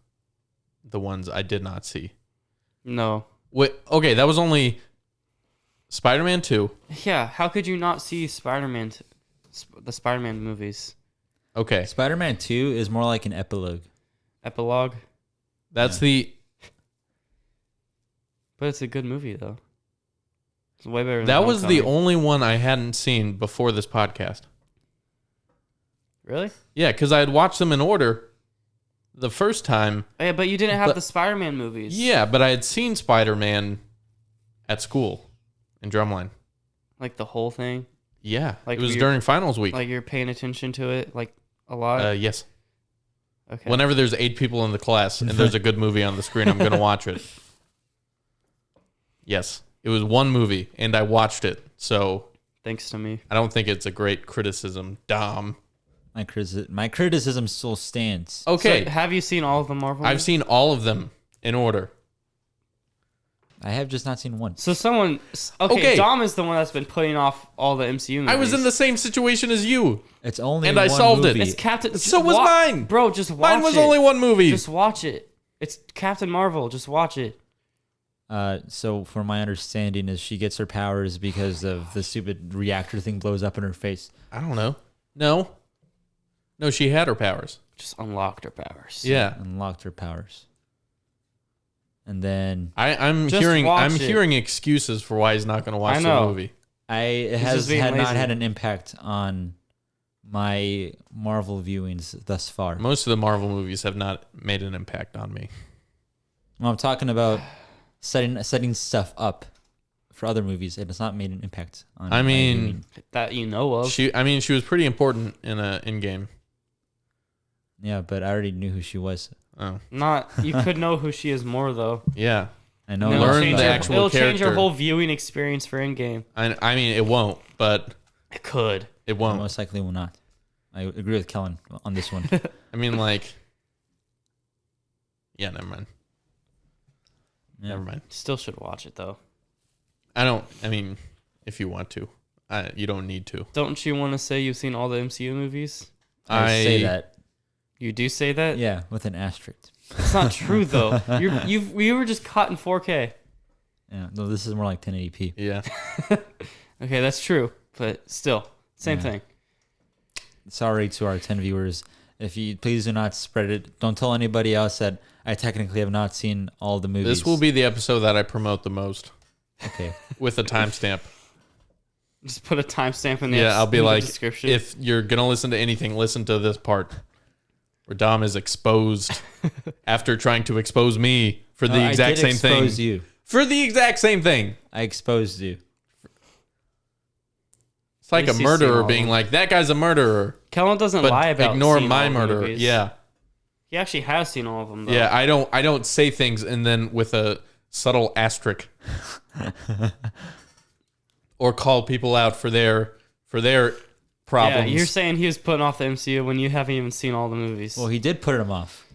the ones I did not see. No. Wait, okay, that was only Spider-Man 2. Yeah, how could you not see Spider-Man, the Spider-Man movies? Okay, Spider-Man 2 is more like an epilogue. Epilogue? that's Yeah. But it's a good movie, though. It's way better than that was the Homecoming. only one I hadn't seen before this podcast. Really? Yeah, because I had watched them in order the first time. Yeah, but you didn't have But- the Spider-Man movies. Yeah, but I had seen Spider-Man at school in Drumline. Like the whole thing? Yeah, Like it was you're- during finals week. Like you're paying attention to it, like, a lot? Yes. Okay. Whenever there's 8 people in the class and there's a good movie on the screen, I'm going to watch it. Yes. It was one movie, and I watched it. So Thanks to me. I don't think it's a great criticism, Dom. My criticism still stands. Okay. So, have you seen all of the Marvel I've movies? seen all of them in order. I have just not seen one. So someone... Okay, Dom is the one that's been putting off all the MCU movies. I was in the same situation as you. It's only And I one solved it. movie. It's Captain... So was mine. Bro, just watch Mine was it. only one movie. Just watch it. It's Captain Marvel. Just watch it. So from my understanding is she gets her powers because of the stupid reactor thing blows up in her face. I don't know. No, she had her powers. Just unlocked her powers. Yeah. Unlocked her powers. And then I'm Just hearing watch I'm it. hearing excuses for why he's not going to watch I the know. movie. it He's has just being had not lazy. had an impact on my Marvel viewings thus far. Most of the Marvel movies have not made an impact on me. Well, I'm talking about setting stuff up for other movies. It has not made an impact on I my mean, viewing. That you know of. She was pretty important in game. Yeah, but I already knew who she was. Oh, Not... You could know who she is more, though. yeah. I know. It'll Learn change the your- actual It'll change your character. whole viewing experience for Endgame. I mean, it won't, but It could. it won't. Most likely will not. I agree with Kellen on this one. I mean, like, yeah, never mind. Never mind. Still should watch it though. I mean, if you want to, you don't need to. Don't you want to say you've seen all the MCU movies? I say that. You do say that? Yeah, with an asterisk. It's not true though. We were just caught in 4K. Yeah, no, this is more like 1080p. Yeah. Okay, that's true, but still, same thing. Sorry to our 10 viewers. If you please do not spread it. Don't tell anybody else that I technically have not seen all the movies. This will be the episode that I promote the most. Okay. With a timestamp. Just put a timestamp in the I'll be like, description. if you're gonna listen to anything, listen to this part where Dom is exposed after trying to expose me for the exact same thing. I did expose you. For the exact same thing. I exposed you. It's like a murderer being like, that guy's a murderer. Kellen doesn't lie about ignore seeing my all the murderer. movies. Yeah. He actually has seen all of them though. Yeah, I don't say things and then with a subtle asterisk. Or call people out for their problems. Yeah, you're saying he was putting off the MCU when you haven't even seen all the movies. Well, he did put him off.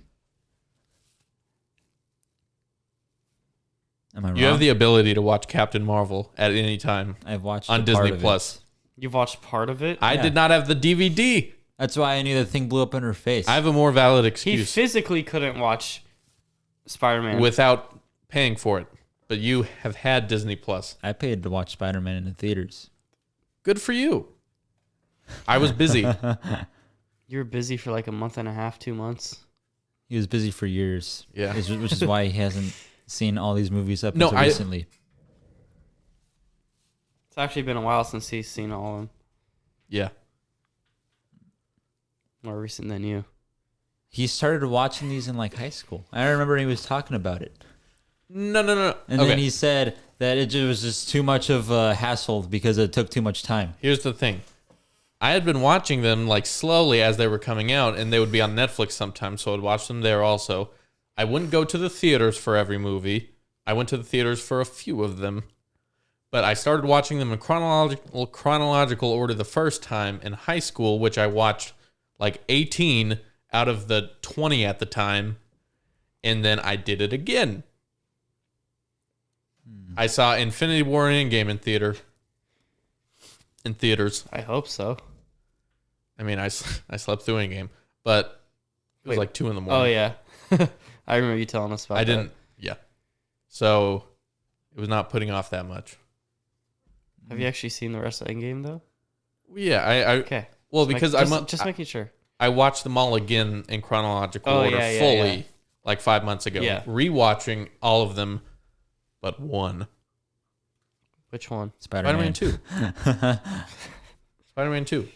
Am I wrong? You have the ability to watch Captain Marvel at any time. I've watched on a part Disney of Plus. it. You've watched part of it? I did not have the DVD. That's why I knew the thing blew up in her face. I have a more valid He excuse physically couldn't watch Spider-Man. without paying for it. But you have had Disney Plus. I paid to watch Spider-Man in the theaters. Good for you. I was busy. You were busy for like a month and a half, 2 months. He was busy for years. Yeah. Which is why he hasn't seen all these movies up No, until recently. It's actually been a while since he's seen all of them. Yeah. More recent than you. He started watching these in like high school. I remember he was talking about it. No. And then he said that it was just too much of a hassle because it took too much time. Here's the thing. I had been watching them like slowly as they were coming out, and they would be on Netflix sometimes, so I'd watch them there also. I wouldn't go to the theaters for every movie. I went to the theaters for a few of them. But I started watching them in chronological order the first time in high school, which I watched like 18 out of the 20 at the time. And then I did it again. I saw Infinity War and Endgame in theaters. I hope so. I mean, I slept through Endgame, but it was like 2 a.m. Oh, yeah. I remember you telling us about that. I didn't, yeah. So it was not putting off that much. Have you actually seen the rest of Endgame, though? Yeah, Okay. Well, because just making sure. I watched them all again in chronological order fully, like 5 months ago. Yeah. Rewatching all of them, but one. Which one? Spider-Man 2. Spider-Man 2.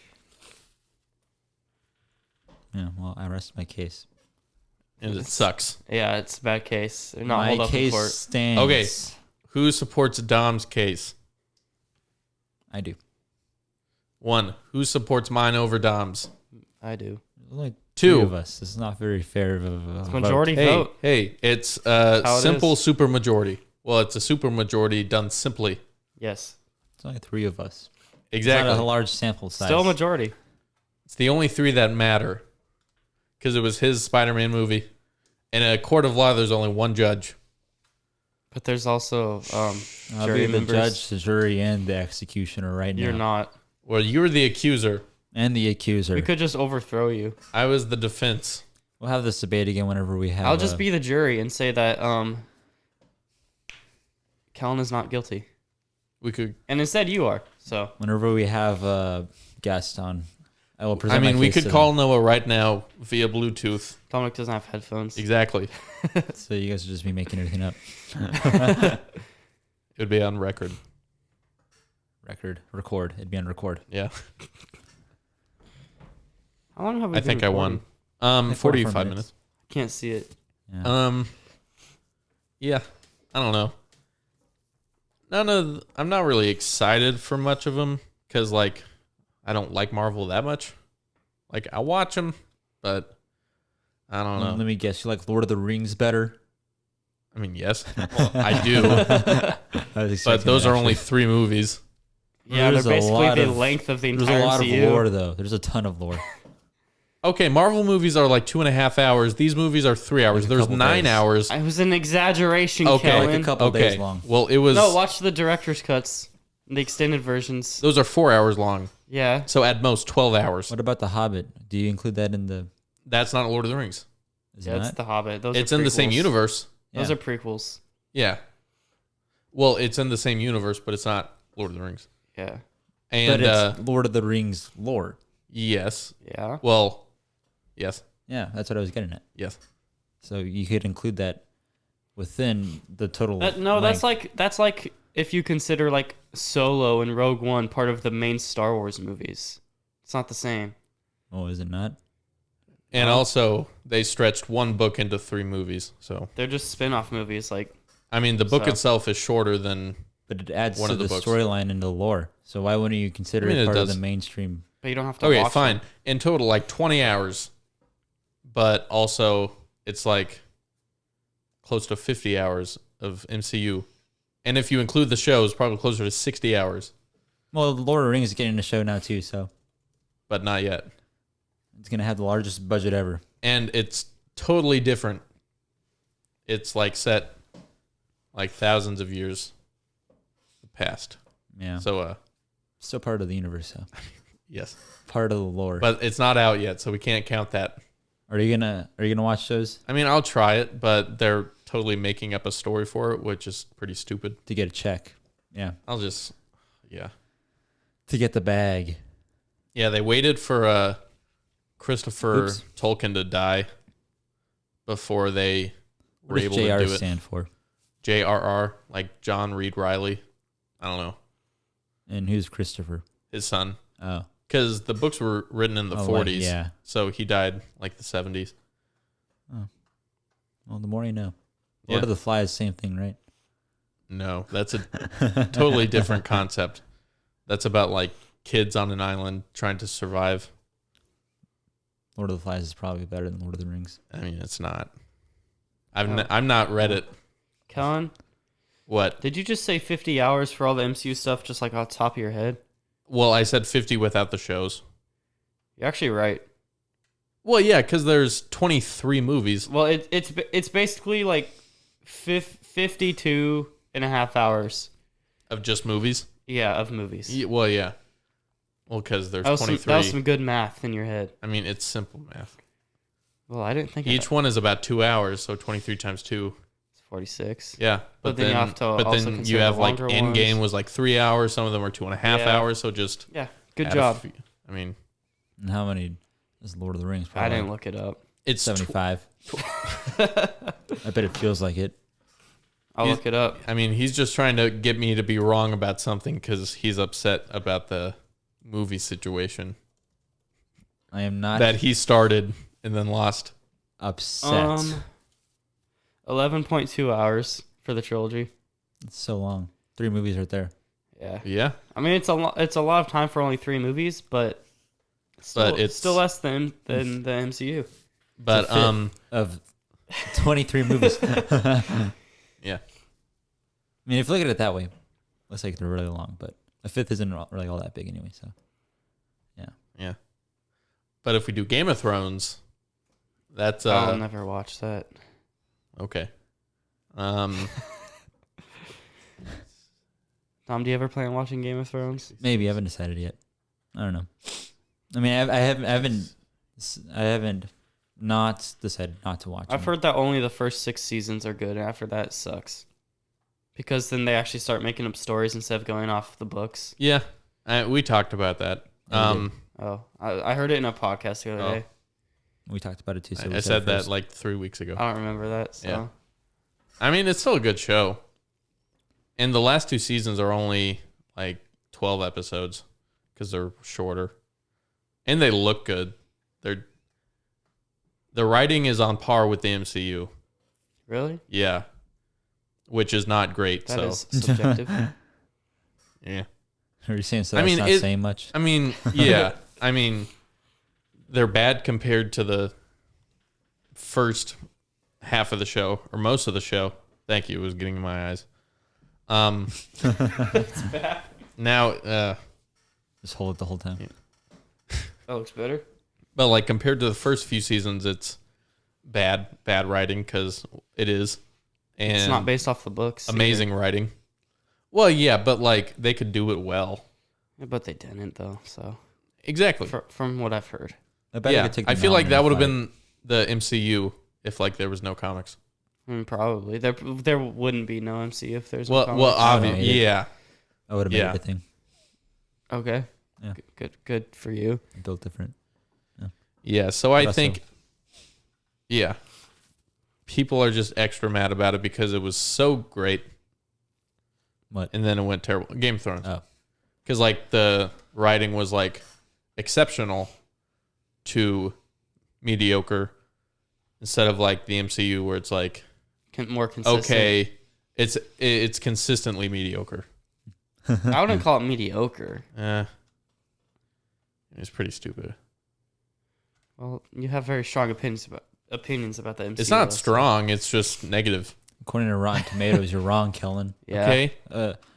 Yeah, well, I rest my case. And it sucks. Yeah, it's a bad case. They're not My hold up in case court. stands. Okay. Who supports Dom's case? I do. 1. Who supports mine over Dom's? I do. There's only 2. 3 of us. This is not very fair of a It's vote. majority vote. Hey, it's it simple is. super majority. Well, it's a super majority done simply. Yes. It's only 3 of us. Exactly. It's not a large sample size. Still a majority. It's the only 3 that matter. Because it was his Spider-Man movie. In a court of law, there's only one judge. But there's also I'll jury be the members. judge, the jury, and the executioner right now. You're not. Well, you're the accuser. And the accuser. We could just overthrow you. I was the defense. We'll have this debate again whenever we have. I'll just be the jury and say that Kellen is not guilty. We could. And instead you are. So Whenever we have a guest on, I will present. I mean, my we case could to call Noah right now via Bluetooth. Dominic doesn't have headphones. Exactly. them. So you guys would just be making everything up. It would be on record. Record. It'd be on record. Yeah. How long have we I been think I won. recording? Like 45 45 minutes. Can't see it. Yeah. Yeah. I don't know. I'm not really excited for much of them because, like, I don't like Marvel that much. Like, I watch them, but I don't know. Let me guess. You like Lord of the Rings better? I mean, yes, I do. But But those are only 3 movies. Yeah, There's they're a basically lot the of- length of the There's entire a lot MCU. of lore, though. There's a ton of lore. Okay, Marvel movies are like 2.5 hours. These movies are 3 hours. Like a There's couple 9 days. hours. It was an exaggeration, Okay. Kellen. Like a couple days long. Well, it was. No, watch the director's cuts, the extended versions. Those are 4 hours long. Yeah. So at most 12 hours. What about The Hobbit? Do you include that in the? That's not Lord of the Rings. Is Yeah, it it's not? The Hobbit. Those It's are in the same prequels. universe. Those Yeah. are prequels. Yeah. Well, it's in the same universe, but it's not Lord of the Rings. Yeah. And But it's Lord of the Rings lore. yes. Yeah. Well, yes. Yeah, that's what I was getting at. Yes. So you could include that within the total. No, length. that's like if you consider like Solo and Rogue One part of the main Star Wars movies. It's not the same. Oh, is it not? And Oh. also, they stretched one book into 3 movies. So, They're just spin-off movies. Like, I mean, the book So- itself is shorter than. But it adds One to of the the books. storyline and the lore. So why wouldn't you consider I mean, it it part of does. the mainstream? but you don't have to. Okay, watch fine. It. In total, like 20 hours. But also, it's like close to 50 hours of MCU. And if you include the shows, probably closer to 60 hours. Well, the Lord of the Rings is getting a show now too, so But not yet. it's gonna have the largest budget ever. And it's totally different. It's like set like thousands of years past. Yeah, So, still part of the universe, though. yes. Part of the lore. But it's not out yet, so we can't count that. Are you gonna watch those I mean, I'll try it, but they're totally making up a story for it, which is pretty stupid. to get a check? Yeah, I'll just, yeah. to get the bag. Yeah, they waited for Christopher Oops. Tolkien to die before they were What does able to JR do it. stand for? JRR, like John Reed Riley. I don't know. And who's Christopher? His son. Oh, Because the books were written in the Oh, 40s. like, yeah. So he died like the 70s. Well, the more you know. Yeah. Lord of the Flies, same thing, right? No, that's a totally different concept. That's about like kids on an island trying to survive. Lord of the Flies is probably better than Lord of the Rings. I mean, it's not. I'm not read it. Kellen, What? did you just say 50 hours for all the MCU stuff, just like off the top of your head? Well, I said 50 without the shows. You're actually right. Well, yeah, because there's 23 movies. Well, it's basically like 52 and a half hours. Of just movies? Yeah, of movies. Well, yeah. Well, because there's That was 23. some good math in your head. I mean, it's simple math. Well, I didn't think Each one is about 2 hours, so 23 times 2. it's 46. Yeah. But then you have to but also then you consider have the like longer Endgame ones. was like 3 hours. Some of them are 2.5 Yeah. hours. So just Yeah, good add a job. few- I mean, And how many is Lord of the Rings? I Probably didn't look it up. it's 75. I bet it feels like it. I'll look it up. I mean, he's just trying to get me to be wrong about something because he's upset about the movie situation I am not that he started and then lost. upset. 11.2 hours for the trilogy. It's so long. 3 movies right there. Yeah. Yeah. I mean, it's a lot of time for only 3 movies, but still, it's- still less than the MCU. But It's a fifth of 23 movies. I yeah. mean, if you look at it that way, looks like they're really long, but a fifth isn't really all that big anyway. So, Yeah. But if we do Game of Thrones, that's I'll never watch that. okay. Tom, do you ever plan on watching Game of Thrones? maybe I haven't decided yet. I don't know. I mean, I haven't not decided not to watch. I've it. heard that only the first 6 seasons are good, and after that, it sucks. Because then they actually start making up stories instead of going off the books. Yeah. We talked about that. Yeah, we did. Oh, I heard it in a podcast the other Oh. day. We talked about it too. So we I said it that first. like 3 weeks ago. I don't remember that. So. Yeah. I mean, it's still a good show. And the last 2 seasons are only like 12 episodes because they're shorter. And they look good. The writing is on par with the MCU. Really? Yeah. Which is not great. That so, is subjective. yeah. Are you saying so? I That's mean, not saying much. I mean, yeah. I mean, they're bad compared to the first half of the show or most of the show. Thank you. It was getting in my eyes. It's bad. Now, Just hold it the whole time. Yeah. That looks better. But like compared to the first few seasons, it's bad writing because it is. And It's not based off the books. amazing writing. Well, yeah, but like they could do it well. Yeah, but they didn't though. So Exactly. from what I've heard, I bet Yeah, could take I them feel out like in that a would have fight. been the MCU if like there was no comics. Probably there wouldn't be no MC if there's no Well, comics. obviously, made it. yeah. I would have made yeah. everything Okay. Yeah. Good for you. built different. Yeah, so I Russell. think, yeah, people are just extra mad about it because it was so great What? and then it went terrible. Game of Thrones. Oh. Because, like, the writing was, like, exceptional to mediocre instead of, like, the MCU where it's, like, More consistent. okay, it's consistently mediocre. I wouldn't call it mediocre. It's pretty stupid. Well, you have very strong opinions about the MCU. It's not so- strong. It's just negative. According to Rotten Tomatoes, you're wrong, Kellen. Yeah. Okay?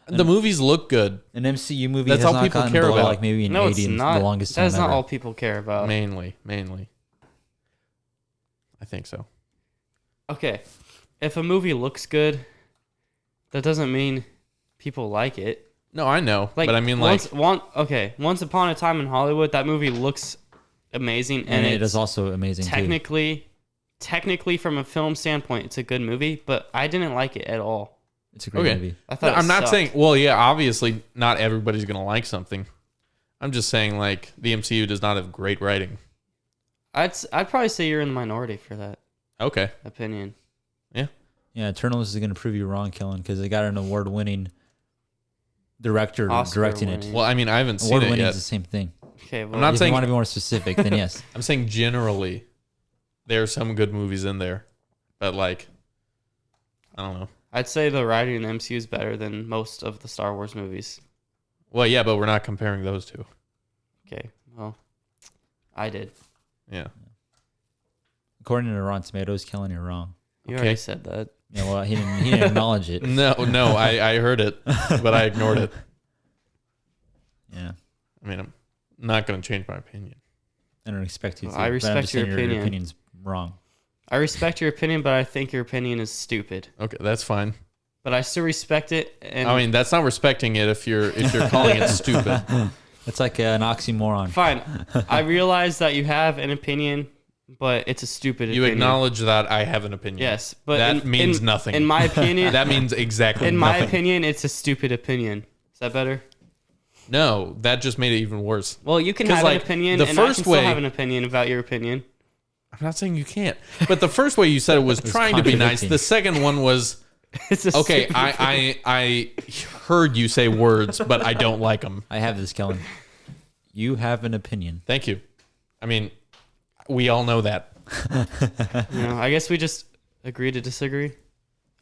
The movies look good. An MCU movie That's has all not people gotten care below about. like maybe an No, 80 it's in not. the longest time That's not ever. all people care about. Mainly. I think so. Okay, if a movie looks good, that doesn't mean people like it. No, I know. Like, but I mean, once upon a time in Hollywood, that movie looks amazing, and it it's is also amazing too. technically from a film standpoint, it's a good movie, but I didn't like it at all. It's a great Okay. movie. I thought I'm it not sucked. saying, well, yeah, obviously not everybody's going to like something. I'm just saying, like, the MCU does not have great writing. I'd probably say you're in the minority for that Okay. opinion. Yeah, Eternals is going to prove you wrong, Kellen, because they got an award-winning director Oscar directing it. winning. Well, I mean, I haven't seen it Award-winning yet. is the same thing. Okay, well, not If saying- you want to be more specific, then yes. I'm saying generally there are some good movies in there. But, like, I don't know. I'd say the writing in the MCU is better than most of the Star Wars movies. Well, yeah, but we're not comparing those two. Okay, well, I did. Yeah. According to Rotten Tomatoes, Kellen, you're wrong. You Okay. already said that. Yeah, well, he didn't acknowledge it. No, I heard it, but I ignored it. Yeah, I mean, I'm not going to change my opinion. I don't expect you to. Well, I but I'm respect just your saying opinion. Your opinion's wrong. I respect your opinion, but I think your opinion is stupid. Okay, that's fine. But I still respect it. And I mean, that's not respecting it if you're calling it stupid. It's like an oxymoron. fine. I realize that you have an opinion, but it's a stupid You opinion. acknowledge that I have an opinion. Yes, but that means nothing. In my opinion, That means exactly in my nothing. opinion, it's a stupid opinion. Is that better? No, that just made it even worse. Well, you can 'Cause, have like, an opinion, the and I first can still way- have an opinion about your opinion. I'm not saying you can't, but the first way you said it was was trying to be nice. contradicting. The second one was It's a okay. stupid I heard you say words, but I don't like them. I have this, Kellen. You have an opinion. Thank you. I mean, we all know that. I guess we just agree to disagree.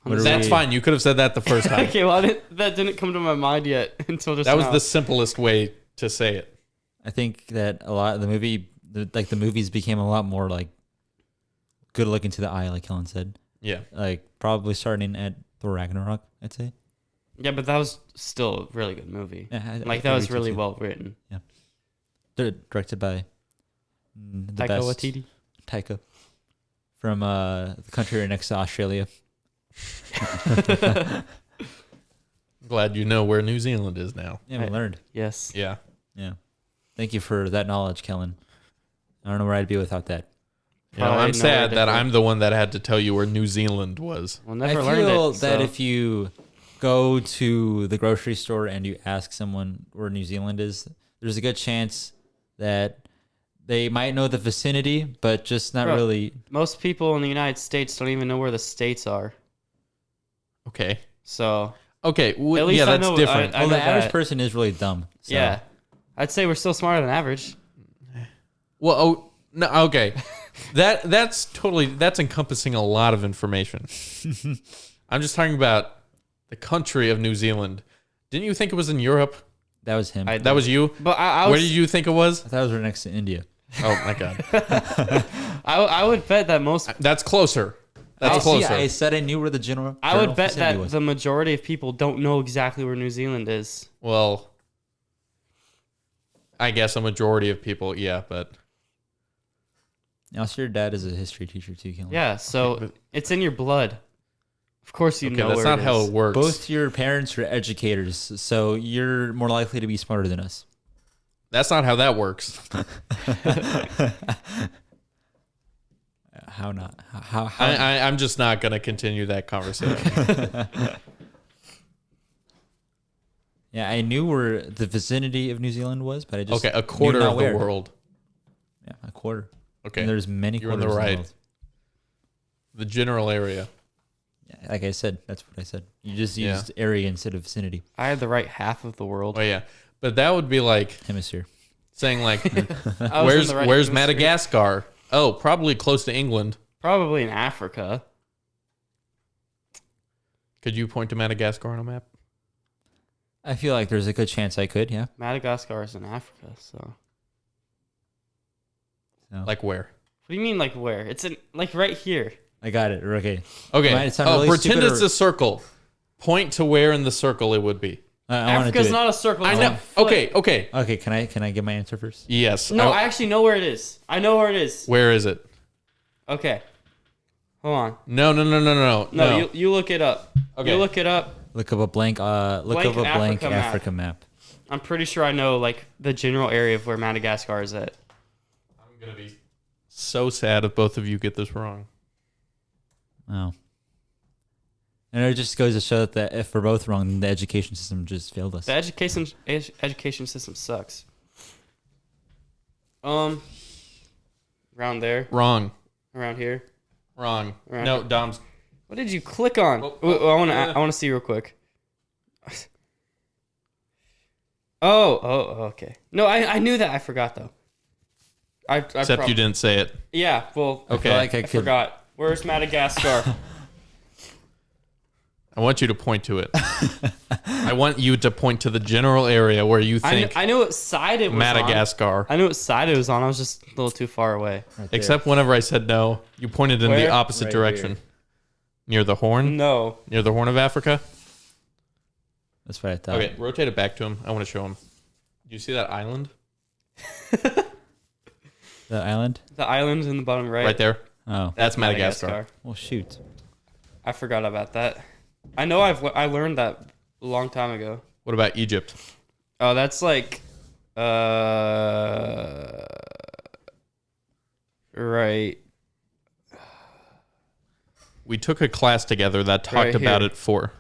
What are That's we- fine. You could have said that the first time. Okay, well, that didn't come to my mind yet until just That was now. the simplest way to say it. I think that a lot of the movies became a lot more like good looking to the eye, like Kellen said. Yeah. Like probably starting at Thor Ragnarok, I'd say. Yeah, but that was still a really good movie. Yeah, I Like, that was agree really too. well written. They're directed by the Taika best Waititi. Taika from the country right next to Australia. Glad you know where New Zealand is now. Yeah, we learned. Yes. Yeah. Yeah. Thank you for that knowledge, Kellen. I don't know where I'd be without that. You know, Probably I'm nowhere sad that different. I'm the one that had to tell you where New Zealand was. We'll never I learned feel it. that so- if you go to the grocery store and you ask someone where New Zealand is, there's a good chance that they might know the vicinity, but just not Bro. really. most people in the United States don't even know where the states are. Okay. So, Okay. At least Yeah, I that's know- different. I Well, the know average that. person is really dumb. So. yeah. I'd say we're still smarter than average. Well, oh no. Okay. That's encompassing a lot of information. I'm just talking about the country of New Zealand. Didn't you think it was in Europe? That was him. I- That was you. But I Where was, did you think it was? I thought it was right next to India. Oh my god. I would bet that most. That's closer. That's I closer. See, I said I knew where the general. I would general bet vicinity that was. the majority of people don't know exactly where New Zealand is. Well, I guess a majority of people, yeah, but Also, your dad is a history teacher too, Kellen. Yeah, so but- it's in your blood. Of course you know that's where not it how is. it works. Both your parents are educators, so you're more likely to be smarter than us. That's not how that works. How not? How? I'm just not going to continue that conversation. Yeah, I knew where the vicinity of New Zealand was, but I just Okay, a quarter knew not of the where. world. Yeah, a quarter. Okay, And there's many you're in quarters the in right. world. The general area. Yeah, like I said, that's what I said. You just Yeah. used area instead of vicinity. I had the right half of the world. Oh yeah, but that would be like Hemisphere. saying like, I was in the right where's hemisphere. Madagascar? Oh, probably close to England. Probably in Africa. Could you point to Madagascar on a map? I feel like there's a good chance I could, yeah. Madagascar is in Africa, so. So, Like where? What do you mean, like where? It's in like right here. I got it. Okay. Okay. Might sound really pretend stupid it's or- a circle. Point to where in the circle it would be. I want to Africa's do it. not a circle. I it's know. a foot. Okay. Okay, can I get my answer first? Yes. No, I actually know where it is. I know where it is. Where is it? Okay. Hold on. No. No, you look it up. Okay. You look it up. Look up a blank Africa map. Africa map. I'm pretty sure I know like the general area of where Madagascar is at. I'm gonna be so sad if both of you get this wrong. Oh. And it just goes to show that if we're both wrong, then the education system just failed us. The education system sucks. Around there, Wrong. around here. Wrong. Right. No, Dom's. What did you click on? Oh, I want to see real quick. Oh, okay. No, I knew that. I forgot though. Except you didn't say it. Yeah, well, Okay. I feel like I I could. forgot. Where's Madagascar? I want you to point to it. I want you to point to the general area where you think I knew what side it was Madagascar. on. I knew what side it was on. I was just a little too far away. Right there. Except whenever I said no, you pointed in the Where? opposite Right direction. here. Near the horn? No. Near the Horn of Africa? That's what I thought. Okay, rotate it back to him. I want to show him. Do you see that island? The island? The island's in the bottom right. Right there? Oh. That's Madagascar. Well, shoot. I forgot about that. I know I learned that a long time ago. What about Egypt? Oh, that's like right. We took a class together that talked Right about here. it for.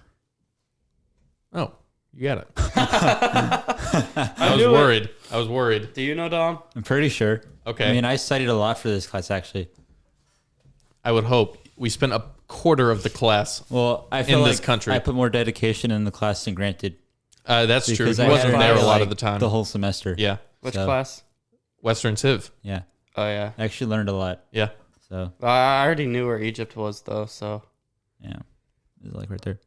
Oh, you got it. I I was knew it. worried. I was worried. Do you know, Dom? I'm pretty sure. Okay. I mean, I studied a lot for this class, actually. I would hope. We spent a quarter of the class. Well, I feel In like this country. I put more dedication in the class than granted. That's true. Because He I wasn't had there a it, lot like, of the time. The whole semester. Yeah. Which So- class? Western Civ. Yeah. Oh yeah. I actually learned a lot. Yeah. So, I already knew where Egypt was though, so. yeah. It's like right there.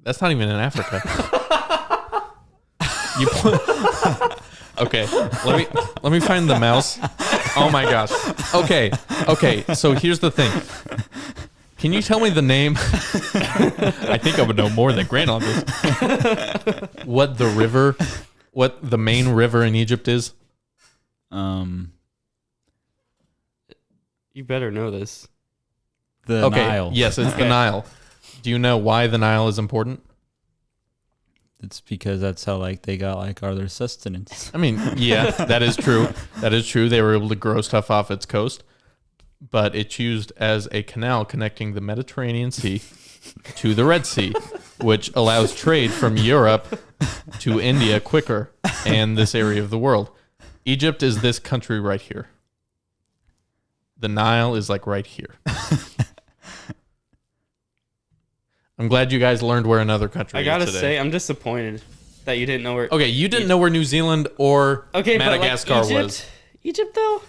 That's not even in Africa. You okay, let me find the mouse. Oh my gosh. Okay. So here's the thing. Can you tell me the name? I think I would know more than Grant on this. What the main river in Egypt is? You better know this. The Okay. Nile. Yes, it's the Okay. Nile. Do you know why the Nile is important? It's because that's how like they got like all their sustenance. I mean, yeah, that is true. That is true. They were able to grow stuff off its coast, but it's used as a canal connecting the Mediterranean Sea to the Red Sea, which allows trade from Europe to India quicker and this area of the world. Egypt is this country right here. The Nile is like right here. I'm glad you guys learned where another country I is gotta today. say, I'm disappointed that you didn't know where. Okay, you didn't know where New Zealand or Okay, Madagascar but like Egypt, was. Egypt though,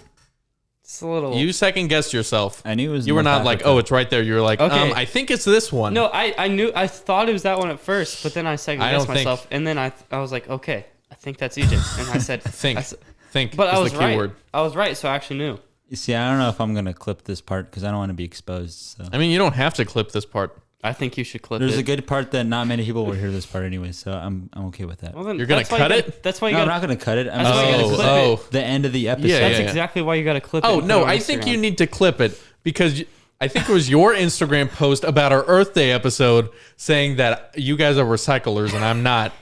it's a little. You second guessed yourself. I knew it was. You were North not like, Africa. oh, it's right there. You were like, Okay. I think it's this one. No, I thought it was that one at first, but then I second I guessed don't think- myself, and then I was like, okay, I think that's Egypt, and I said Think. I s- Think but is I was the right. keyword. I was right, so I actually knew. You see, I don't know if I'm gonna clip this part because I don't want to be exposed. So I mean, you don't have to clip this part. I think you should clip There's it. a good part that not many people will hear this part anyway, so I'm okay with that. Well, then You're gonna that's why cut you it? gotta- That's why you No, I'm got. not gonna cut it. I'm That's just why you gonna gotta clip clip the end of the episode. Yeah, That's yeah. exactly why you got to clip it. Oh and no, put it on I think Instagram. you need to clip it because I think it was your Instagram post about our Earth Day episode saying that you guys are recyclers and I'm not.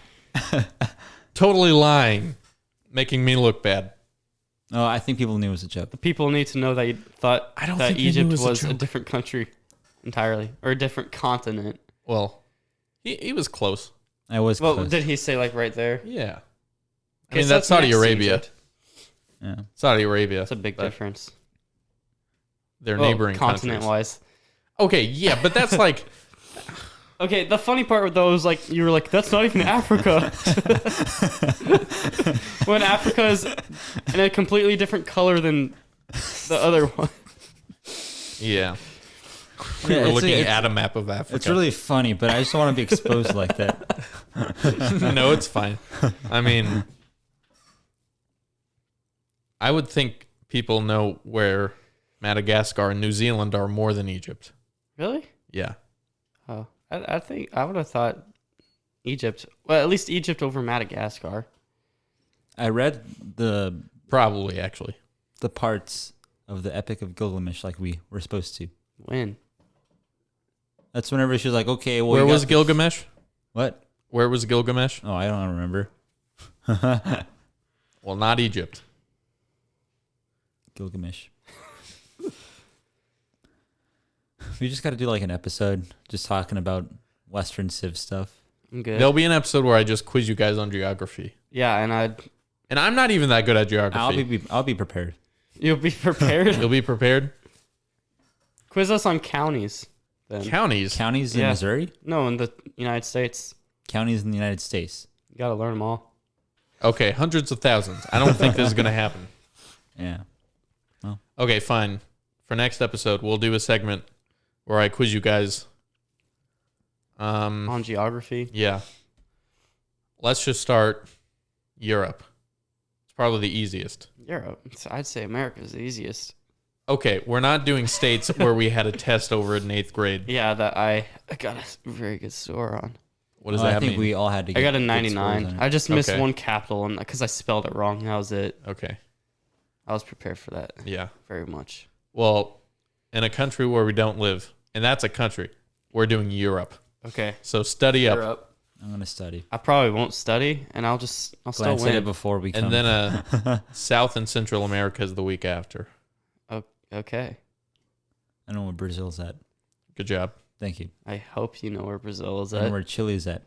Totally lying, making me look bad. Oh, I think people knew it was a joke. People need to know that you thought I don't that think they knew Egypt it was a was a joke. different country entirely, or a different continent. Well, he was close. I was Well, close. did he say like right there? Yeah. I Okay, mean, so that's Saudi next to Arabia. Egypt. Yeah. Saudi Arabia. That's a big but difference. They're Well, neighboring continent countries. wise. Okay, yeah, but that's like, Okay, the funny part though is like you were like, that's not even Africa. When Africa is in a completely different color than the other one. yeah. We Yeah, were it's- looking it's- at a map of Africa. It's really funny, but I just don't want to be exposed like that. No, it's fine. I mean, I would think people know where Madagascar and New Zealand are more than Egypt. Really? Yeah. Oh, I think I would have thought Egypt. Well, at least Egypt over Madagascar. I read the Probably, actually. parts of the Epic of Gilgamesh like we were supposed to. When? That's whenever she was like, okay, well, Where you got was the- Gilgamesh? What? Where was Gilgamesh? Oh, I don't remember. Well, not Egypt. Gilgamesh. We just got to do like an episode just talking about Western Civ stuff. I'm good. There'll be an episode where I just quiz you guys on geography. Yeah, and And I'm not even that good at geography. I'll be prepared. you'll be prepared. You'll be prepared? Quiz us on counties. Then Counties. Counties in Yeah. Missouri, no, in the United States, counties in the United States. you gotta learn them all. Okay, hundreds of thousands. I don't think this is going to happen. Yeah. Okay, fine. For next episode, we'll do a segment where I quiz you guys. On geography. Yeah. Let's just start Europe. It's probably the easiest. Europe. I'd say America's the easiest. Okay, we're not doing states where we had a test over in 8th grade. Yeah, that I got a very good score on. What does I that think mean? we all had to. I got a good scores 99. on it. I just missed Okay. one capital because I spelled it wrong. That was it. Okay, I was prepared for that yeah. very much. Well, in a country where we don't live, and that's a country, we're doing Europe. Okay. So study up. Europe. I'm gonna study. I probably won't study, and I'll still Glance at win. it before we come. And then South and Central America is the week after. Okay. I know where Brazil's at. Good job. Thank you. I hope you know where Brazil is I know at. where Chile's at.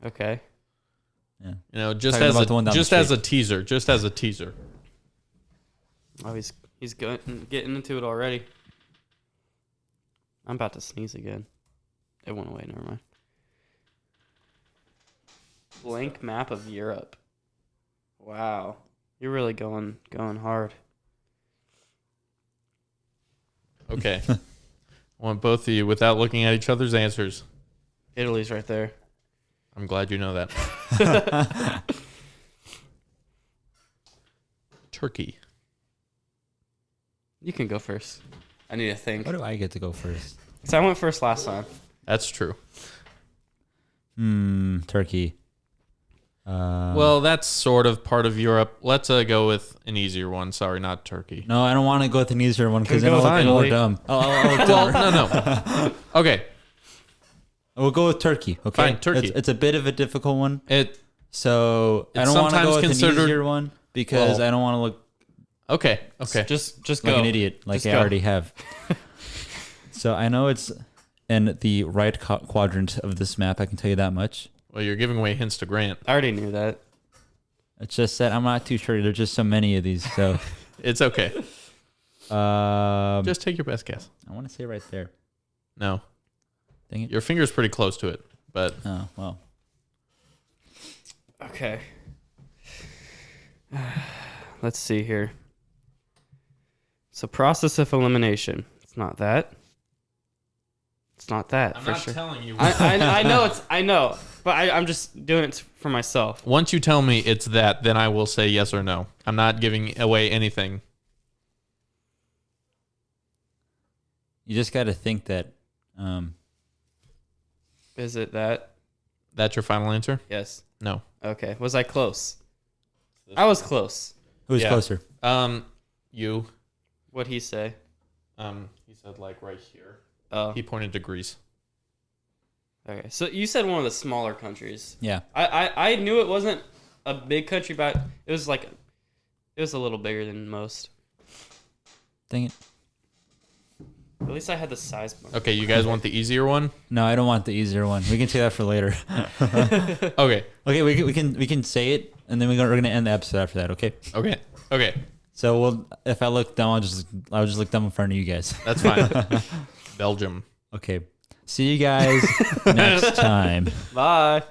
Okay. Yeah. You know, just Talking as about the one a down the just as a street. teaser, just as a teaser. Oh, he's getting into it already. I'm about to sneeze again. It went away. Never mind. Blank map of Europe. Wow, you're really going hard. Okay. I want both of you, without looking at each other's answers. Italy's right there. I'm glad you know that. Turkey. You can go first. I need to think. Why do I get to go first? So I went first last time. That's true. Turkey. Well, that's sort of part of Europe. Let's go with an easier one. Sorry, not Turkey. No, I don't want to go with an easier one because Can then we I'll go look with more Italy? dumb. Well, no. Okay. We'll go with Turkey. Okay, Fine, Turkey. It's a bit of a difficult one, It. so I It's don't want to go sometimes with considered- an easier one because Well, I don't want to look Okay. Okay. Just like go. an idiot like Just I go. already have. So I know it's in the right quadrant of this map. I can tell you that much. Well, you're giving away hints to Grant. I already knew that. It's just that I'm not too sure. There's just so many of these. So It's okay. just Just take your best guess. I want to say right there. No. Dang it. Your finger's pretty close to it, but Oh well. Okay. Let's see here. So process of elimination. It's not that. It's not that for sure. telling you. I know I know, but I'm just doing it for myself. Once you tell me it's that, then I will say yes or no. I'm not giving away anything. You just got to think that Is it that? That's your final answer? Yes. No. Okay. Was I close? I was close. Who's Yeah. closer? You. What'd he say? He said like right here. Oh. He pointed to Greece. Okay. So you said one of the smaller countries. Yeah. I knew it wasn't a big country, but it was a little bigger than most. Dang it. At least I had the size bar. Okay, you guys want the easier one? No, I don't want the easier one. We can take that for later. Okay. Okay, we can say it, and then we're gonna end the episode after that. Okay. Okay. So if I look dumb, I'll just look dumb in front of you guys. That's fine. Belgium. Okay. See you guys next time. Bye.